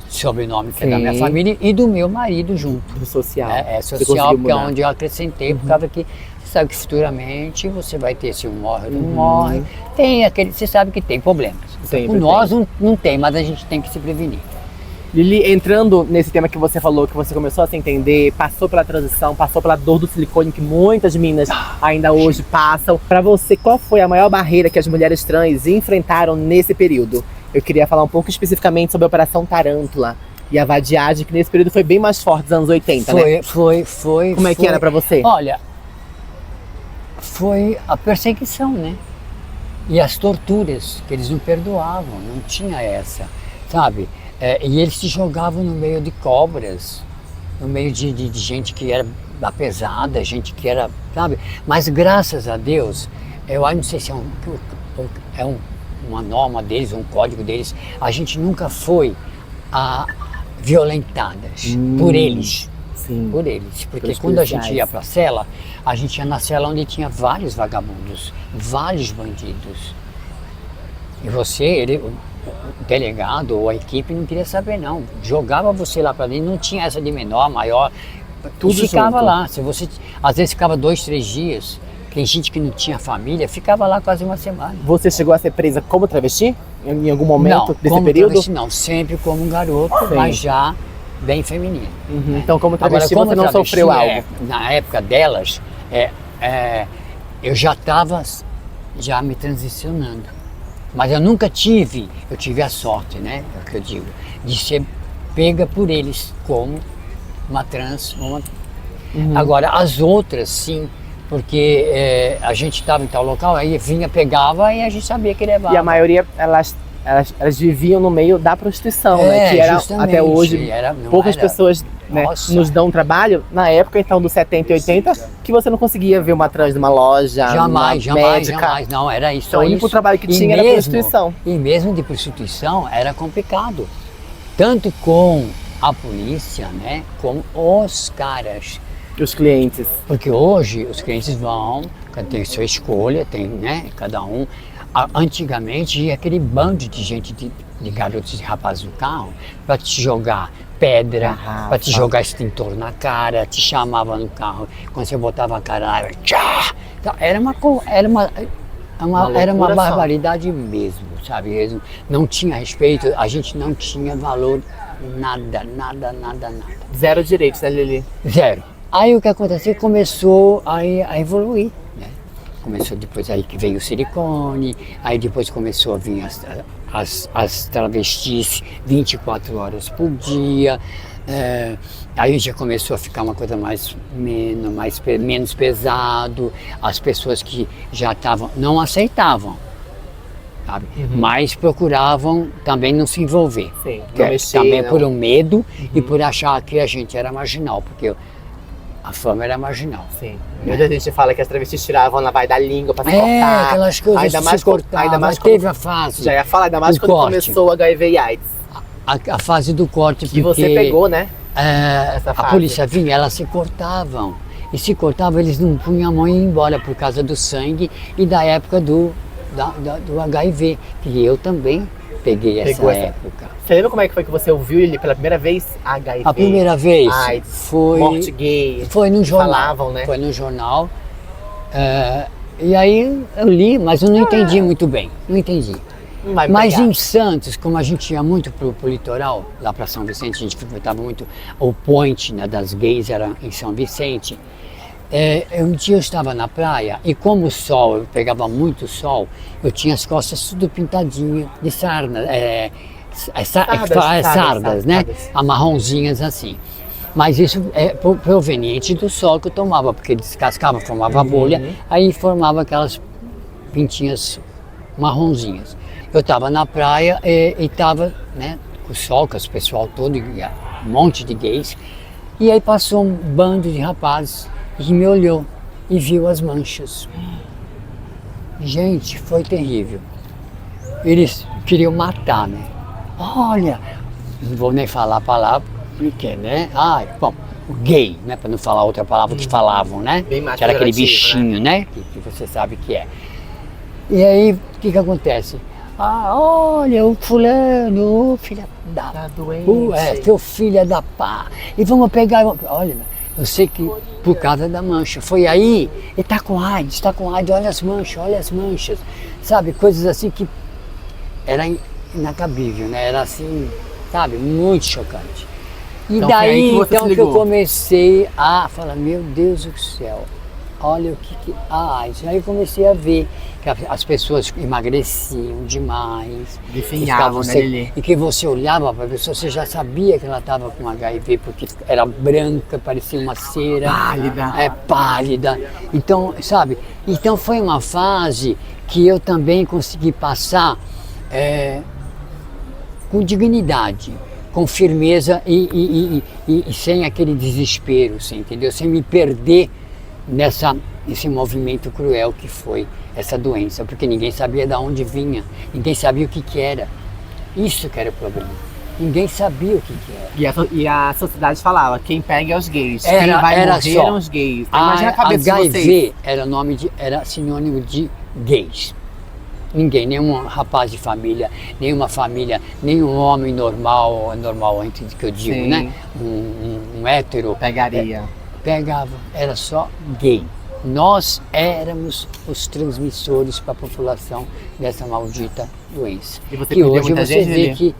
sobrenome que é da minha Sim. família e do meu marido junto. Do social. É Você social, conseguiu porque é mudar. onde eu acrescentei, por causa que você sabe que futuramente você vai ter, se um morre ou não morre, tem aquele, você sabe que tem problemas. Sempre Com nós não tem, mas a gente tem que se prevenir. Lili, entrando nesse tema que você falou, que você começou a se entender, passou pela transição, passou pela dor do silicone, que muitas meninas ainda hoje passam. Pra você, qual foi a maior barreira que as mulheres trans enfrentaram nesse período? Eu queria falar um pouco especificamente sobre a Operação Tarântula e a vadiagem, que nesse período foi bem mais forte, dos anos 80, né? Foi. Como é que era pra você? Olha, foi a perseguição, né? E as torturas, que eles não perdoavam, não tinha essa, sabe? E eles se jogavam no meio de cobras, no meio de gente que era da pesada, gente que era, sabe? Mas graças a Deus, eu não sei se uma norma deles, um código deles, a gente nunca foi violentadas por eles. Sim. Por eles, porque Pelos quando a gente policiais. ia para a cela, a gente ia na cela onde tinha vários vagabundos, vários bandidos. E o delegado ou a equipe não queria saber não, jogava você lá para dentro, não tinha essa de menor, maior, Tudo e ficava junto. lá. Se você, às vezes ficava 2, 3 dias, tem gente que não tinha família, ficava lá quase uma semana. Você chegou a ser presa como travesti? Em algum momento Não, desse como período? travesti não, sempre como um garoto, Sim. mas já bem feminino. Então, como travesti, Agora, como você não travesti, sofreu algo? na época delas, eu já estava já me transicionando. Mas eu tive a sorte, né, é o que eu digo, de ser pega por eles como uma trans. Agora, as outras, sim, porque a gente estava em tal local, aí vinha, pegava e a gente sabia que levava. E a maioria, elas viviam no meio da prostituição, né? Que era, justamente, até hoje, não poucas era- pessoas, né, Nossa. nos dão trabalho. Na época, então, dos 70 e 80, que você não conseguia ver uma trans numa loja, Jamais, numa médica. jamais, não, era isso. Então, só o único isso. trabalho que E tinha era prostituição. E mesmo de prostituição era complicado, tanto com a polícia, né, como os caras. Os clientes. Porque hoje os clientes vão, tem sua escolha, tem, né, cada um. Antigamente ia aquele bando de gente, de garotos e rapazes no carro, para te jogar pedra, Garrafa. para te jogar extintor na cara, te chamava no carro, quando você botava a cara lá, tchá! Então, era uma loucura só. barbaridade mesmo, sabe? Eles não tinha respeito, a gente não tinha valor, nada. Zero direitos, né, Lili? Zero. Aí o que aconteceu? Começou a evoluir, né? Começou depois aí que veio o silicone, aí depois começou a vir as travestis 24 horas por dia, aí já começou a ficar uma coisa menos pesado, as pessoas que já estavam, não aceitavam. sabe? Mas procuravam também não se envolver. Sim, Que não é mexer, também não. por um medo e por achar que a gente era marginal, porque a fama era marginal. Sim. E onde a gente fala que as travestis tiravam na vai da língua pra se É, cortar. aquelas coisas ainda que mais se cortavam. ainda mais Teve quando, a fase, já ia falar, ainda mais do quando corte. começou o HIV e AIDS. a fase do corte, Que porque você pegou, né? a fase. polícia vinha, elas se cortavam. E se cortavam, eles não punham a mão e iam embora por causa do sangue e da época do HIV, que eu também peguei essa Pegou essa. época. Você lembra como é que foi que você ouviu ele pela primeira vez? HIV. A primeira vez AIDS, foi, morte gay. foi no jornal. Falavam, né? Foi no jornal. E aí eu li, mas eu não entendi muito bem. Não entendi. Não vai me Mas pegar. em Santos, como a gente ia muito pro litoral, lá para São Vicente, a gente frequentava muito o point, né, das gays, era em São Vicente. Um dia eu estava na praia e como o sol, eu pegava muito sol, eu tinha as costas tudo pintadinho de sarna, sardas, né? sardas. Marronzinhas assim. Mas isso é proveniente do sol que eu tomava, porque descascava, formava bolha, aí formava aquelas pintinhas marronzinhas. Eu estava na praia e estava, né, com o sol, com o pessoal todo, e um monte de gays, e aí passou um bando de rapazes e me olhou e viu as manchas. Gente, foi terrível. Eles queriam matar, né? Olha, não vou nem falar a palavra, porque, né? Bom, o gay, né? Para não falar outra palavra que falavam, né? Bem mais que era aquele pejorativo, bichinho, né? Que você sabe que é. E aí, o que acontece? Olha, o fulano, filha da... Tá doente. teu filho é da pá. E vamos pegar... Olha, eu sei que por causa da mancha. Foi aí, ele tá com AIDS, olha as manchas. Sabe, coisas assim que era inacabível, né? Era assim, sabe, muito chocante. E Então, foi aí daí, que você então, se que eu ligou. comecei a falar, meu Deus do céu, olha o que AIDS. Aí eu comecei a ver que as pessoas emagreciam demais. Definhavam, né, Lili? E que você olhava para a pessoa, você já sabia que ela estava com HIV, porque era branca, parecia uma cera. Pálida. Pálida. Então, sabe? Então foi uma fase que eu também consegui passar com dignidade, com firmeza e sem aquele desespero, você entendeu? Sem me perder nesse movimento cruel que foi essa doença, porque ninguém sabia de onde vinha, ninguém sabia o que era. Isso que era o problema. Ninguém sabia o que era. E a sociedade falava, quem pega é os gays, Era- quem vai era morrer só. são os gays. Então, imagina a cabeça de HIV vocês. era sinônimo de gays. Ninguém, nenhum rapaz de família, nenhuma família, nenhum homem normal entre que eu digo, Sim. né? Um hétero Pegaria. pegava, era só gay. Nós éramos os transmissores para a população dessa maldita doença. E você que perdeu hoje muita você gente, vê Lili? que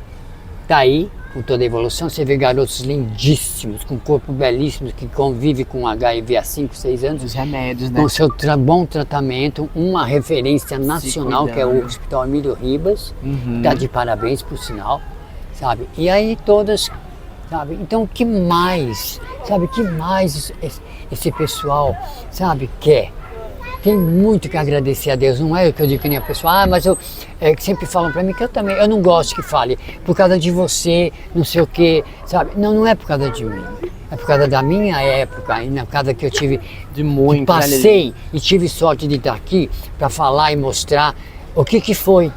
tá aí, com toda a evolução, você vê garotos lindíssimos, com corpo belíssimo, que convive com HIV há 5, 6 anos, Os remédios, né? com seu bom tratamento, uma referência nacional que é o cuidando. Hospital Emílio Ribas, Uhum. tá de parabéns por sinal, sabe? E aí todas, sabe? Então o que mais, sabe? O que mais esse pessoal, sabe, quer? Tem muito que agradecer a Deus, não é o que eu digo que nem a pessoa, mas que sempre falam pra mim que eu não gosto que fale, por causa de você, não sei o quê, sabe? Não é por causa de mim, é por causa da minha época, e na causa que eu tive, De muito, né, Lili? passei e tive sorte de estar aqui para falar e mostrar o que foi,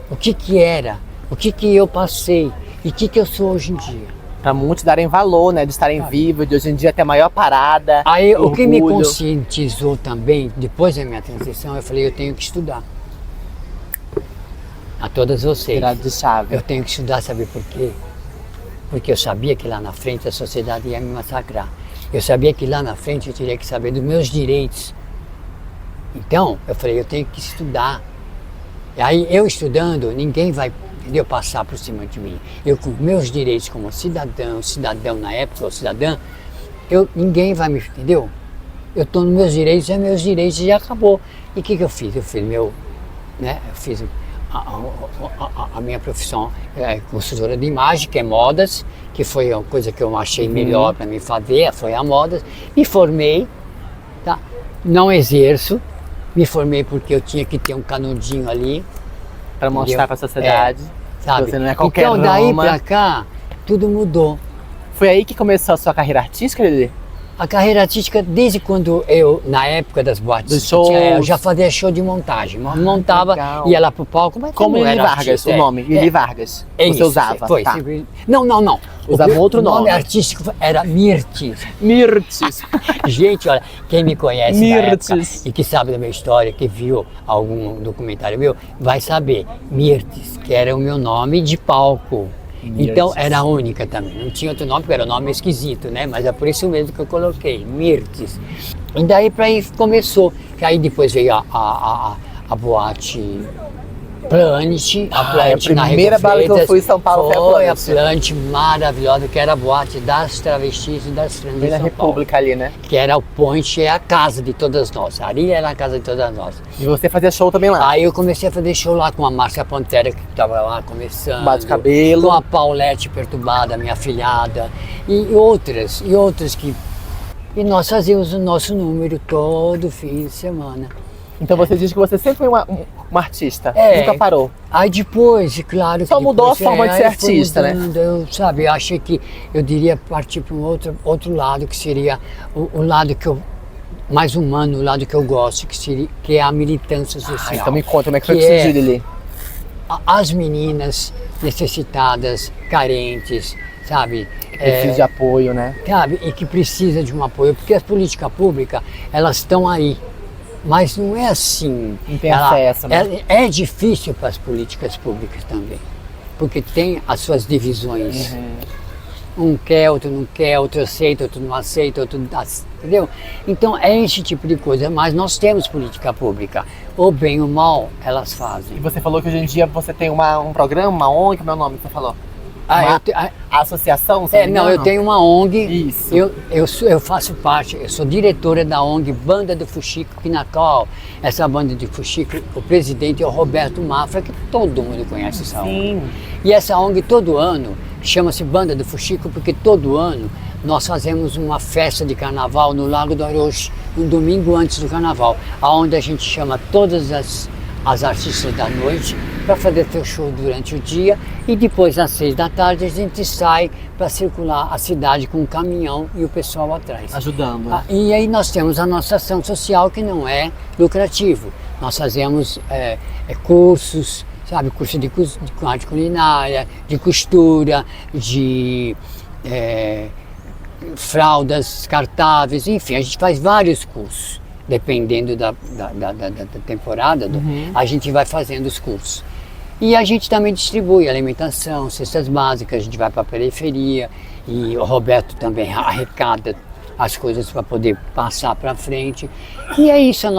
o que era, o que eu passei e o que eu sou hoje em dia. Pra muitos darem valor, né? De estarem vivos, de hoje em dia ter a maior parada. Aí o que me orgulho. conscientizou também, depois da minha transição, eu falei, eu tenho que estudar. A todas vocês. Virado de chave. Eu tenho que estudar, sabe por quê? Porque eu sabia que lá na frente a sociedade ia me massacrar. Eu sabia que lá na frente eu teria que saber dos meus direitos. Então, eu falei, eu tenho que estudar. E aí, eu estudando, ninguém vai, entendeu, passar por cima de mim. Eu, com meus direitos como cidadão na época, ou cidadã, ninguém vai me, entendeu? Eu estou nos meus direitos, é meus direitos e já acabou. E o que eu fiz? Eu fiz a minha profissão consultora de imagem, que é modas, que foi a coisa que eu achei melhor para mim fazer, foi a modas. Me formei, tá? Não exerço, me formei porque eu tinha que ter um canudinho ali, Pra mostrar pra sociedade. Sabe? Você não é qualquer então daí Roma. pra cá, tudo mudou. Foi aí que começou a sua carreira artística, Lili? A carreira artística, desde quando eu, na época das boates, Dos shows. eu já fazia show de montagem. Montava, legal. ia lá pro palco, mas Como eu Lili era Vargas, artista, o nome, Lili Vargas. É Você isso, usava? Foi. Tá. Não. Usava outro O nome nome. artístico era Mirtes. Mirtes. Gente, olha, quem me conhece na Mirtes. época e que sabe da minha história, que viu algum documentário meu, vai saber. Mirtes, que era o meu nome de palco. Mirtes. Então era a única também. Não tinha outro nome, porque era um nome esquisito, né? Mas é por isso mesmo que eu coloquei, Mirtes. E daí pra aí começou. Que aí depois veio a boate Planet, a Planet a na primeira Rego bala que eu Freitas. fui em São Paulo foi a Planet. Planet maravilhosa, que era a boate das travestis e das trans Foi em na São Paulo. República ali, né? Que era o point, é a casa de todas nós. Ali era a casa de todas nós. E você fazia show também lá? Aí eu comecei a fazer show lá com a Márcia Pantera, que estava lá começando. Bate-cabelo. Com a Paulette Perturbada, minha afilhada. E outras que... E nós fazíamos o nosso número todo fim de semana. Então você diz que você sempre foi uma artista, É. nunca parou. Aí depois, claro Só que mudou depois, a forma de ser aí foi artista, né? mudando. Eu, sabe, eu achei que eu diria partir para um outro lado, que seria o lado que eu mais humano, o lado que eu gosto, que é a militância social. Então me conta como é que foi que Que surgiu, Lili. As meninas necessitadas, carentes, sabe? Precisa de apoio, né? Sabe? E que precisa de um apoio, porque as políticas públicas, elas estão aí. Mas não é assim. Não tem acesso, né? É difícil para as políticas públicas também, porque tem as suas divisões. Um quer, outro não quer, outro aceita, outro não aceita, outro... Entendeu? Então é esse tipo de coisa, mas nós temos política pública. O bem ou mal, elas fazem. E você falou que hoje em dia você tem um programa, uma ONG, como é o nome que você falou? A associação? Se Não, eu tenho uma ONG. Isso. Eu faço parte, eu sou diretora da ONG Banda do Fuxico, que na qual essa banda de Fuxico, o presidente é o Roberto Mafra, que todo mundo conhece essa ONG. Sim. E essa ONG todo ano chama-se Banda do Fuxico, porque todo ano nós fazemos uma festa de carnaval no Lago do Aroche, um domingo antes do carnaval, onde a gente chama todas as artistas da noite para fazer seu show durante o dia, e depois às 6 da tarde a gente sai para circular a cidade com um caminhão e o pessoal atrás. Ajudando. Né? E aí nós temos a nossa ação social, que não é lucrativo. Nós fazemos cursos, sabe, curso de arte culinária, de costura, de fraldas descartáveis, enfim, a gente faz vários cursos. Dependendo da temporada, a gente vai fazendo os cursos. E a gente também distribui alimentação, cestas básicas, a gente vai para a periferia, e o Roberto também arrecada as coisas para poder passar para frente. E é isso, a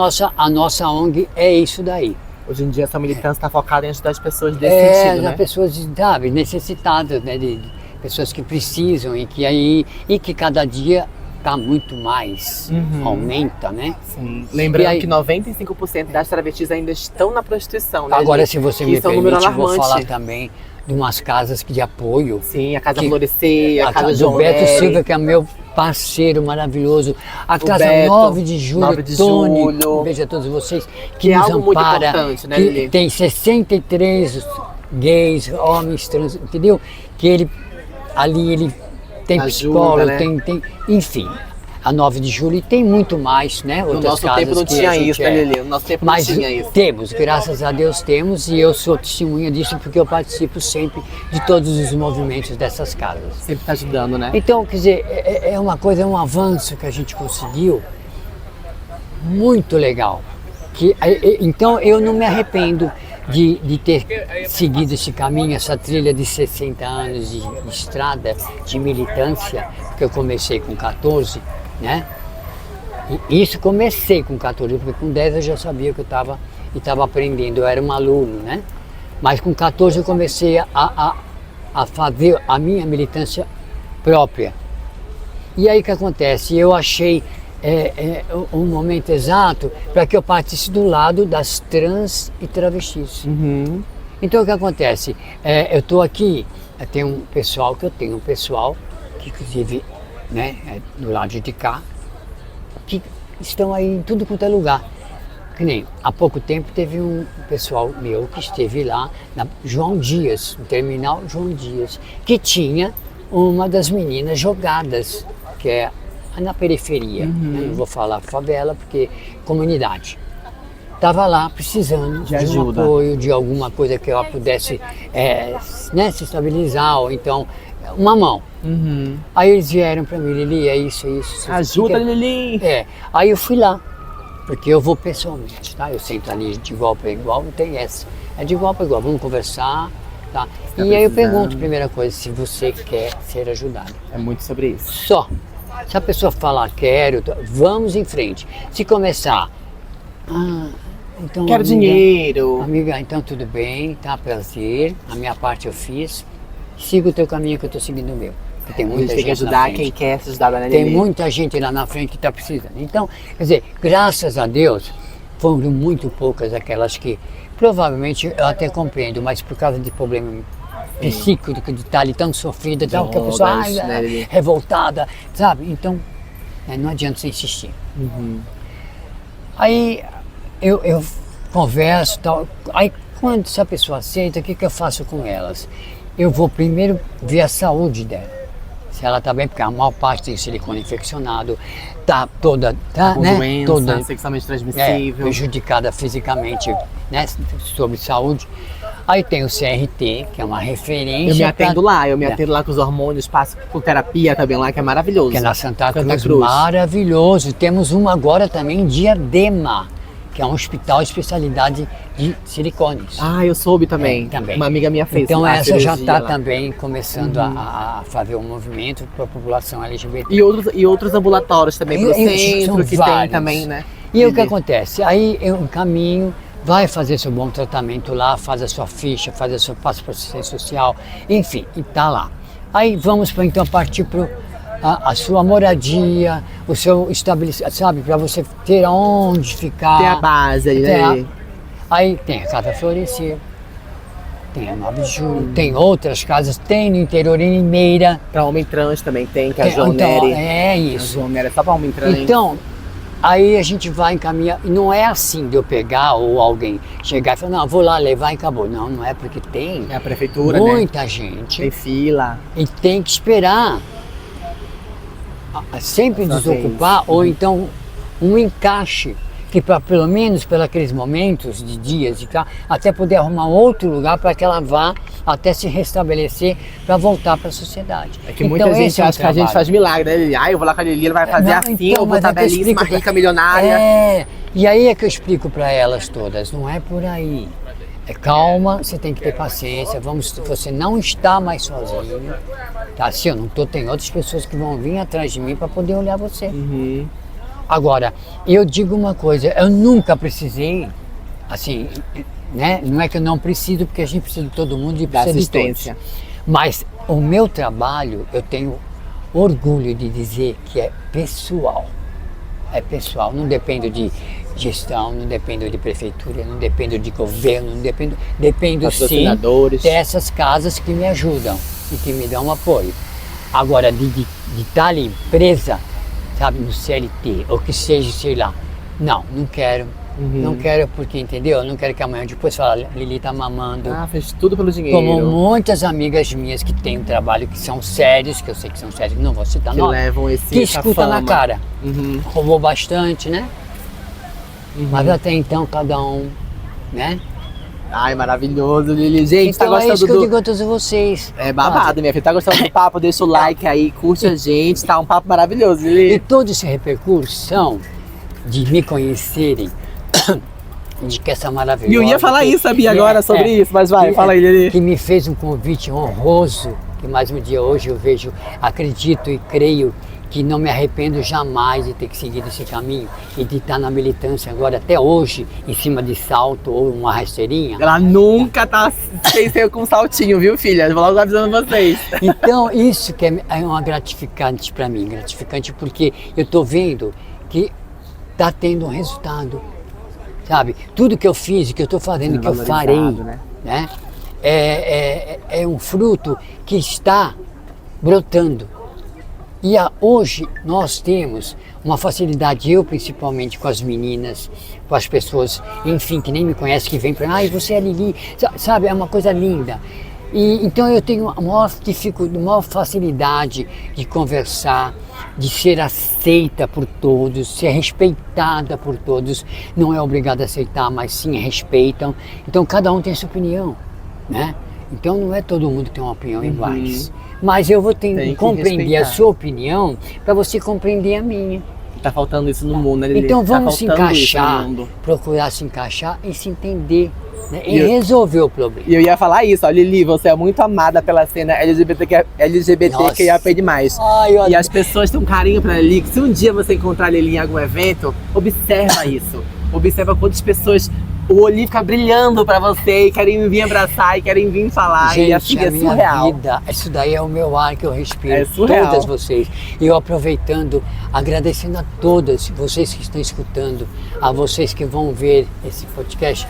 nossa ONG é isso daí. Hoje em dia essa militância está focada em ajudar as pessoas desse sentido, né? Pessoas, sabe, necessitadas, né, de pessoas que precisam e que cada dia está muito mais, aumenta, né? Sim. Lembrando aí, que 95% das travestis ainda estão na prostituição, né? Agora, se você me é um número permite, vou alarmante. falar também de umas casas de apoio. Sim, a Casa Florescer, a Casa do João Beto Nery. Silva, que é meu parceiro maravilhoso. A Casa Beto, 9 de Julho, 9 de Tony, julho. um beijo a todos vocês, Que é nos algo muito ampara, importante, né, que Lili? tem 63 gays, homens trans, entendeu? Que ele tem Ajuda, psicólogo, né? tem, enfim. A 9 de julho e tem muito mais, né? No Outras nosso casas tempo não que tinha a gente isso, né, Lili? No nosso tempo Mas não tinha isso. temos, graças a Deus temos, e eu sou testemunha disso porque eu participo sempre de todos os movimentos dessas casas. Sempre está ajudando, né? Então, quer dizer, é uma coisa, é um avanço que a gente conseguiu muito legal. Então eu não me arrependo de ter seguido esse caminho, essa trilha de 60 anos de estrada, de militância, porque eu comecei com 14, né? E isso comecei com 14, porque com 10 eu já sabia que eu estava aprendendo, eu era um aluno, né? Mas com 14 eu comecei a fazer a minha militância própria. E aí o que acontece? Eu achei um momento exato para que eu partisse do lado das trans e travestis. Então o que acontece? Eu estou aqui, eu tenho um pessoal que inclusive, né, do lado de cá, que estão aí em tudo quanto é lugar. Que nem, há pouco tempo teve um pessoal meu que esteve lá, na João Dias, no terminal João Dias, que tinha uma das meninas jogadas, que é na periferia, eu não vou falar favela, porque comunidade. Estava lá precisando de um apoio, de alguma coisa que ela pudesse né, se estabilizar, ou então uma mão. Aí eles vieram para mim, Lili, é isso, é isso. Ajuda, Lili! Aí eu fui lá, porque eu vou pessoalmente, tá? Eu sento ali de igual para igual, não tem essa. É de igual para igual, vamos conversar, tá? E aí eu pergunto, primeira coisa, se você quer ser ajudado. É muito sobre isso. Só. Se a pessoa falar, quero, vamos em frente. Se começar, então, quero amiga, dinheiro. Amiga, então tudo bem, tá? Prazer. A minha parte eu fiz. Siga o teu caminho que eu tô seguindo o meu. Porque tem A muita gente tem gente que ajudar quem quer se ajudar, né, Tem Lili? muita gente lá na frente que está precisando. Então, quer dizer, graças a Deus, foram muito poucas aquelas que provavelmente eu até compreendo, mas por causa de problema psíquico, de estar ali tão sofrida, tal, que a pessoa né, revoltada, sabe? Então, não adianta você insistir. Aí eu converso, tal. Aí quando essa pessoa aceita, o que eu faço com elas? Eu vou primeiro ver a saúde dela. Se ela está bem, porque a maior parte tem silicone infeccionado, tá toda, com né? doença, Toda sexualmente transmissível. Prejudicada fisicamente, né? Sobre saúde. Aí tem o CRT, que é uma referência. Eu me atendo lá, eu me atendo lá com os hormônios, passo com terapia também lá, que é maravilhoso. Que é na Santa Cruz. Maravilhoso. Temos uma agora também em Diadema, que é um hospital especialidade de silicones. Eu soube também. Também. Uma amiga minha fez. Então essa já está lá também começando a fazer um movimento para a população LGBT. E outros ambulatórios também pro centro, que vários. tem também, né? E o que acontece? Aí eu encaminho, vai fazer seu bom tratamento lá, faz a sua ficha, faz a sua passo para assistência social, enfim, e tá lá. Aí vamos então partir para a sua moradia, o seu estabelecimento, sabe, para você ter aonde ficar. Tem a base aí, né? Aí tem a Casa Florescer, tem a 9 de Julho, tem outras casas, tem no interior, em Limeira. Para homem trans também tem, que é a João Nery. É isso. A João Nery é só para homem trans. Então, aí a gente vai encaminhar, e não é assim de eu pegar ou alguém chegar e falar, não, vou lá levar e acabou. Não, não é, porque tem a prefeitura, muita gente. Tem fila. E tem que esperar sempre desocupar, ou então um encaixe, que pelo menos pelos aqueles momentos de dias e tal, até poder arrumar outro lugar para que ela vá até se restabelecer para voltar para a sociedade. É que muita gente acha que a gente faz milagre, né, Lili? Eu vou lá com a Lili, ela vai fazer assim, eu vou estar belíssima, rica, milionária. E aí é que eu explico para elas todas, não é por aí. Calma, você tem que ter paciência, você não está mais sozinho, tá? Se eu não tô, tem outras pessoas que vão vir atrás de mim para poder olhar você. Agora, eu digo uma coisa, eu nunca precisei, assim, né? Não é que eu não preciso, porque a gente precisa de todo mundo e precisa de todos. Mas o meu trabalho, eu tenho orgulho de dizer que é pessoal. É pessoal, não dependo de gestão, não dependo de prefeitura, não dependo de governo, não dependo sim dessas casas que me ajudam e que me dão apoio. Agora, de estar ali presa, sabe, no CLT, ou que seja, sei lá, não quero. Não quero porque, entendeu? Não quero que amanhã depois fale, Lili tá mamando. Fez tudo pelo dinheiro. Como muitas amigas minhas que têm um trabalho que são sérios, que eu sei que são sérios, não vou citar que levam que escuta na cara. Roubou bastante, né? Mas até então cada um, né? Maravilhoso, Lili. Gente, então, tá gostando é isso que eu digo a todos vocês. É babado, minha filha. Tá gostando do papo? Deixa o like aí, curte a gente. Tá um papo maravilhoso, Lili. E toda essa repercussão de me conhecerem, de que essa maravilhosa... E eu ia falar isso, sabia, agora sobre isso, mas vai, fala aí, Lili. Que me fez um convite honroso, que mais um dia hoje eu vejo, acredito e creio que não me arrependo jamais de ter seguido esse caminho e de estar na militância agora, até hoje, em cima de salto ou uma rasteirinha. Ela nunca tá sem ser com saltinho, viu, filha? Vou logo avisando vocês. Então, isso que é uma gratificante para mim, gratificante porque eu tô vendo que tá tendo um resultado, sabe? Tudo que eu fiz, que eu tô fazendo, que eu farei, né? É um fruto que está brotando. Hoje nós temos uma facilidade, eu principalmente com as meninas, com as pessoas, enfim, que nem me conhecem, que vêm para mim, ai, você é Lili, sabe, é uma coisa linda. Então eu tenho a maior dificuldade, maior facilidade de conversar, de ser aceita por todos, ser respeitada por todos. Não é obrigado a aceitar, mas sim respeitam. Então cada um tem sua opinião, né? Então não é todo mundo que tem uma opinião iguais. Mas eu vou ter que compreender a sua opinião para você compreender a minha. Tá faltando isso no mundo, né? Então vamos se encaixar, procurar se encaixar e se entender, né? E resolver o problema. E eu ia falar isso, ó, Lili, você é muito amada pela cena LGBTQIAP+. E as pessoas têm um carinho pra Lili, que se um dia você encontrar a Lili em algum evento, observa isso. Observa quantas pessoas o olho fica brilhando pra você e querem vir abraçar e querem vir falar. Gente, e assim, é surreal. Vida, isso daí é o meu ar que eu respiro. É surreal. Todas vocês. E eu aproveitando, agradecendo a todas vocês que estão escutando, a vocês que vão ver esse podcast,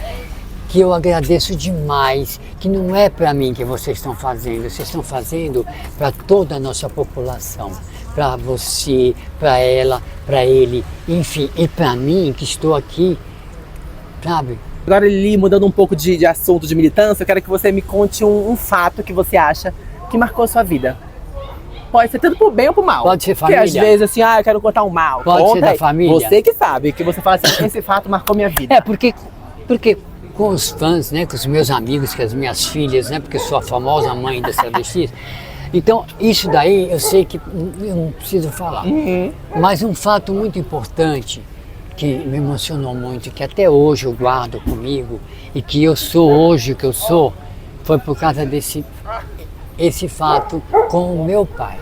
que eu agradeço demais, que não é para mim que vocês estão fazendo para toda a nossa população, para você, para ela, para ele, enfim, e para mim que estou aqui, sabe? Agora, Lili, mudando um pouco de assunto de militância, eu quero que você me conte um fato que você acha que marcou a sua vida. Pode ser tanto pro bem ou pro mal. Pode ser família. Porque às vezes assim, eu quero contar um mal. Pode ser da família. Você que sabe, que você fala assim, esse fato marcou minha vida. Porque com os fãs, né, com os meus amigos, com as minhas filhas, né, porque eu sou a famosa mãe das travestis. Então, isso daí eu sei que eu não preciso falar. Mas um fato muito importante que me emocionou muito, que até hoje eu guardo comigo e que eu sou hoje o que eu sou, foi por causa esse fato com o meu pai.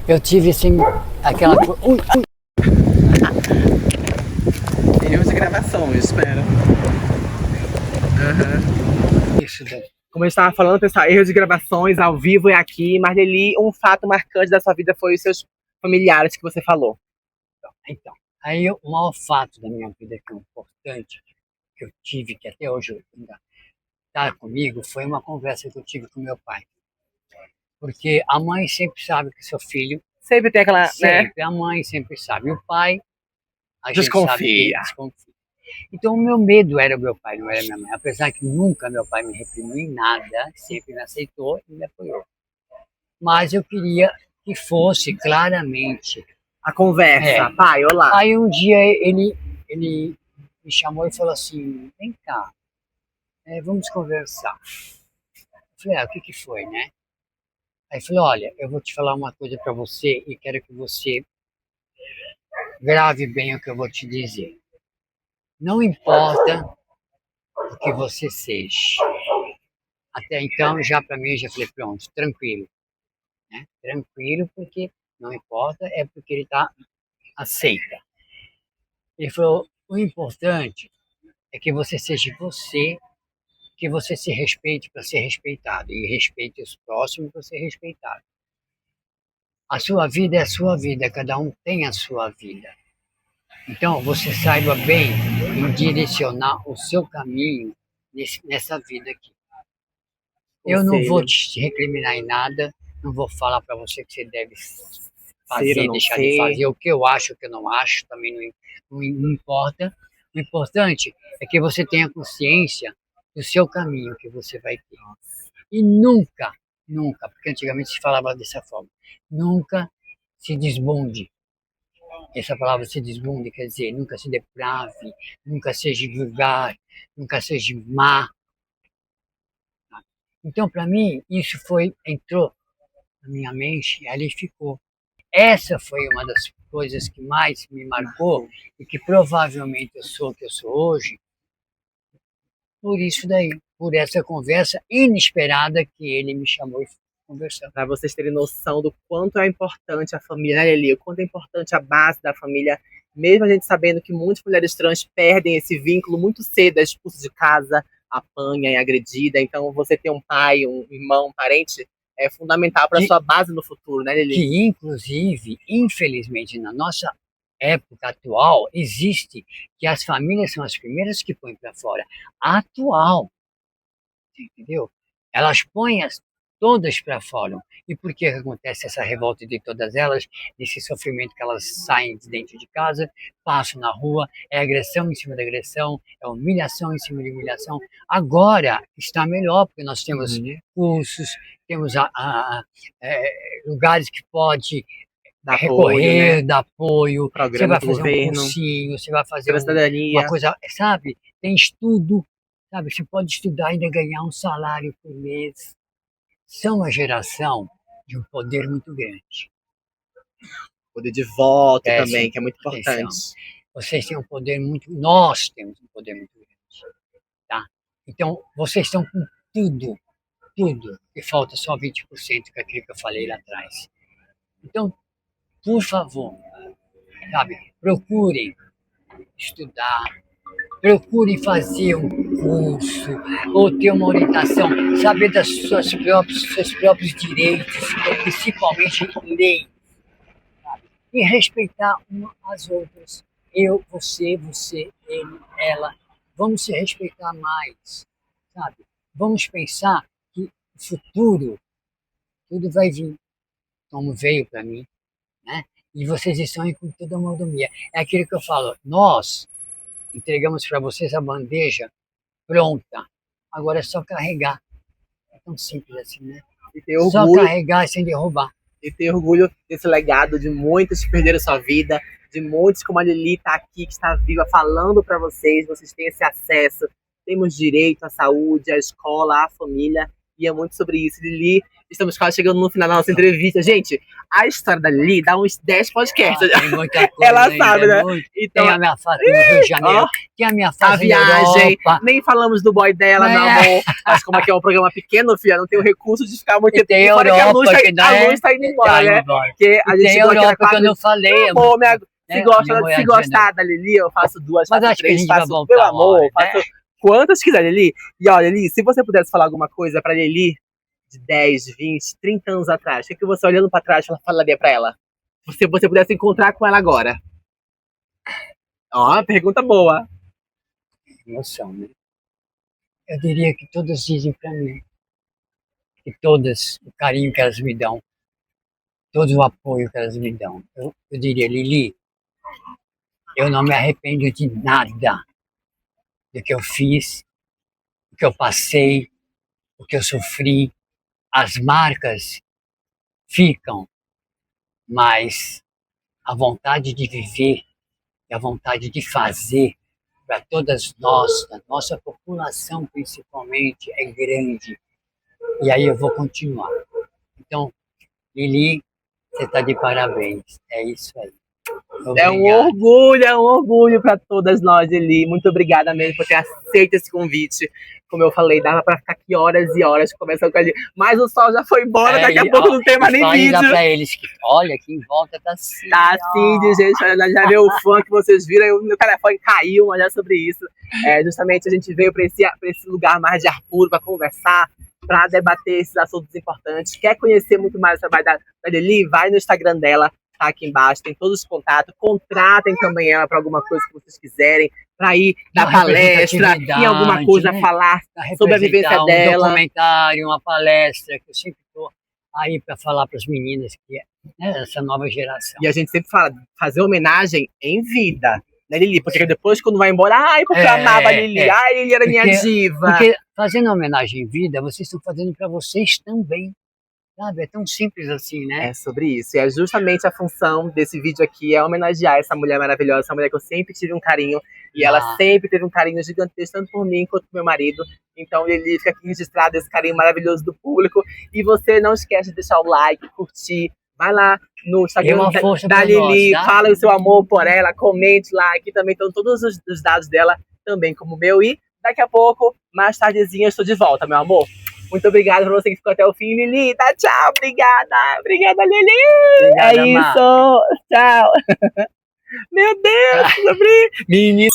Eu tive aquela coisa... Erros de gravação, eu espero. Isso daí. Como eu estava falando, pessoal, erros de gravações ao vivo e aqui. Mas, Lili, um fato marcante da sua vida foi os seus familiares que você falou. Então, aí o maior fato da minha vida que é importante, que eu tive, que até hoje ainda está comigo, foi uma conversa que eu tive com meu pai. Porque a mãe sempre sabe que seu filho... Sempre tem aquela, sempre, né? A mãe sempre sabe. E o pai, a Desconfia. gente sabe que desconfia. Então o meu medo era o meu pai, não era minha mãe. Apesar que nunca meu pai me reprimiu em nada, sempre me aceitou e me apoiou. Mas eu queria que fosse claramente... A conversa, pai, olá. Aí um dia ele me chamou e falou assim, vem cá, vamos conversar. Eu falei, o que foi, né? Aí ele falou, olha, eu vou te falar uma coisa para você e quero que você grave bem o que eu vou te dizer. Não importa o que você seja. Até então, já para mim, já falei, pronto, tranquilo. Né? Tranquilo, porque não importa, é porque ele aceita. Ele falou, o importante é que você seja você, que você se respeite para ser respeitado e respeite os próximos para ser respeitado. A sua vida é a sua vida, cada um tem a sua vida. Então, você saiba bem em direcionar o seu caminho nessa vida aqui. Eu não vou te recriminar em nada, não vou falar para você que você deve fazer, deixar de fazer, o que eu acho, o que eu não acho, também não importa. O importante é que você tenha consciência do seu caminho que você vai ter. E nunca, porque antigamente se falava dessa forma, nunca se desbunde. Essa palavra se desbunde quer dizer nunca se deprave, nunca seja vulgar, nunca seja má. Então, para mim, isso entrou na minha mente e ali ficou. Essa foi uma das coisas que mais me marcou e que provavelmente eu sou o que eu sou hoje, por isso daí, por essa conversa inesperada que ele me chamou e conversar. Para vocês terem noção do quanto é importante a família, né, Lili? O quanto é importante a base da família, mesmo a gente sabendo que muitas mulheres trans perdem esse vínculo muito cedo, é expulsa de casa, apanha e agredida. Então, você ter um pai, um irmão, um parente, é fundamental para a sua base no futuro, né, Lili? Que, inclusive, infelizmente, na nossa época atual, existe que as famílias são as primeiras que põem para fora. Atual. Entendeu? Elas põem todas para fora. E por que acontece essa revolta de todas elas, desse sofrimento que elas saem de dentro de casa, passam na rua, é agressão em cima de agressão, é humilhação em cima de humilhação. Agora está melhor, porque nós temos cursos, temos lugares que pode Dá recorrer, apoio, né? dar apoio, você Programa vai do fazer um governo, cursinho, você vai fazer pela cidadania. uma coisa, sabe? Tem estudo, sabe? Você pode estudar e ainda ganhar um salário por mês. São uma geração de um poder muito grande. Poder de voto também, Sim, que é muito atenção. importante. Vocês têm um poder muito... Nós temos um poder muito grande. Tá? Então, vocês estão com tudo. E falta só 20%, que é aquilo que eu falei lá atrás. Então, por favor, sabe, procurem estudar, procurem fazer um curso ou ter uma orientação, saber dos seus próprios direitos, principalmente lei, sabe? E respeitar umas às outras. Eu, você, ele, ela. Vamos se respeitar mais, sabe? Vamos pensar que o futuro, tudo vai vir, como veio para mim, né? E vocês estão aí com toda a mordomia. É aquilo que eu falo, nós entregamos para vocês a bandeja pronta. Agora é só carregar. É tão simples assim, né? E ter orgulho, só carregar sem derrubar. E ter orgulho desse legado de muitos que perderam sua vida, de muitos como a Lili está aqui, que está viva, falando para vocês. Vocês têm esse acesso. Temos direito à saúde, à escola, à família. E é muito sobre isso. Lili, estamos quase chegando no final da nossa entrevista. Gente, a história da Lili dá uns 10 podcasts. Tem muita coisa. Ela ainda, sabe, né? Então, tem a minha fase no Rio de Janeiro, tem a minha fase na viagem. Europa. Nem falamos do boy dela, meu amor. Mas como aqui é um programa pequeno, filha, não tem o recurso de ficar muito tempo. Tem a Europa, a luz tá indo embora, né? Porque a gente tem a Europa que eu não falei. Amor, se gostar da Lili, eu faço 2, faço 3, faço, pelo amor, faço quantas quiser, Lili. E olha, Lili, se você pudesse falar alguma coisa pra Lili de 10, 20, 30 anos atrás, o que você, olhando pra trás, falaria pra ela? Se você pudesse encontrar com ela agora. Ó, pergunta boa. Emoção, né? Eu diria que todas dizem pra mim. Que todas, o carinho que elas me dão, todo o apoio que elas me dão. Eu diria, Lili, eu não me arrependo de nada do que eu fiz, do que eu passei, do que eu sofri. As marcas ficam, mas a vontade de viver e a vontade de fazer para todas nós, a nossa população principalmente, é grande. E aí eu vou continuar. Então, Lili, você está de parabéns. É isso aí. Obrigado. É um orgulho para todas nós, Lili. Muito obrigada mesmo por ter aceito esse convite. Como eu falei, dava para ficar aqui horas e horas conversando com a Lili. Mas o sol já foi embora, daqui a pouco não tem mais nem vídeo. Para eles que, olha, aqui em volta tá assim. Tá assim, de gente, já viu o fã que vocês viram, o meu telefone caiu, mas é sobre isso. Justamente a gente veio para esse lugar mais de ar puro, para conversar, para debater esses assuntos importantes. Quer conhecer muito mais o trabalho da Lili? Vai no Instagram dela. Tá aqui embaixo, tem todos os contatos, contratem também ela para alguma coisa que vocês quiserem, para ir dar palestra, em alguma coisa, né? Falar sobre a vivência dela. Um documentário, uma palestra, que eu sempre estou aí para falar para as meninas, que é, né, essa nova geração. E a gente sempre fala, fazer homenagem em vida, né, Lili? Porque depois, quando vai embora, ai, porque eu amava a Lili, ai, Lili era minha diva. Porque fazendo homenagem em vida, vocês estão fazendo para vocês também. Sabe? É tão simples assim, né? É sobre isso. E é justamente a função desse vídeo aqui, é homenagear essa mulher maravilhosa, essa mulher que eu sempre tive um carinho. E ela sempre teve um carinho gigantesco, tanto por mim quanto por meu marido. Então ele fica aqui registrado esse carinho maravilhoso do público. E você não esquece de deixar o like, curtir. Vai lá no Instagram da Lili, nós, tá? Fala o seu amor por ela, comente lá. Aqui também estão todos os dados dela, também como o meu. E daqui a pouco, mais tardezinha, eu estou de volta, meu amor. Muito obrigada por você que ficou até o fim, Lili. Tá, tchau. Obrigada. Obrigada, Lili. Obrigada, é isso. Tchau. Meu Deus. Menino.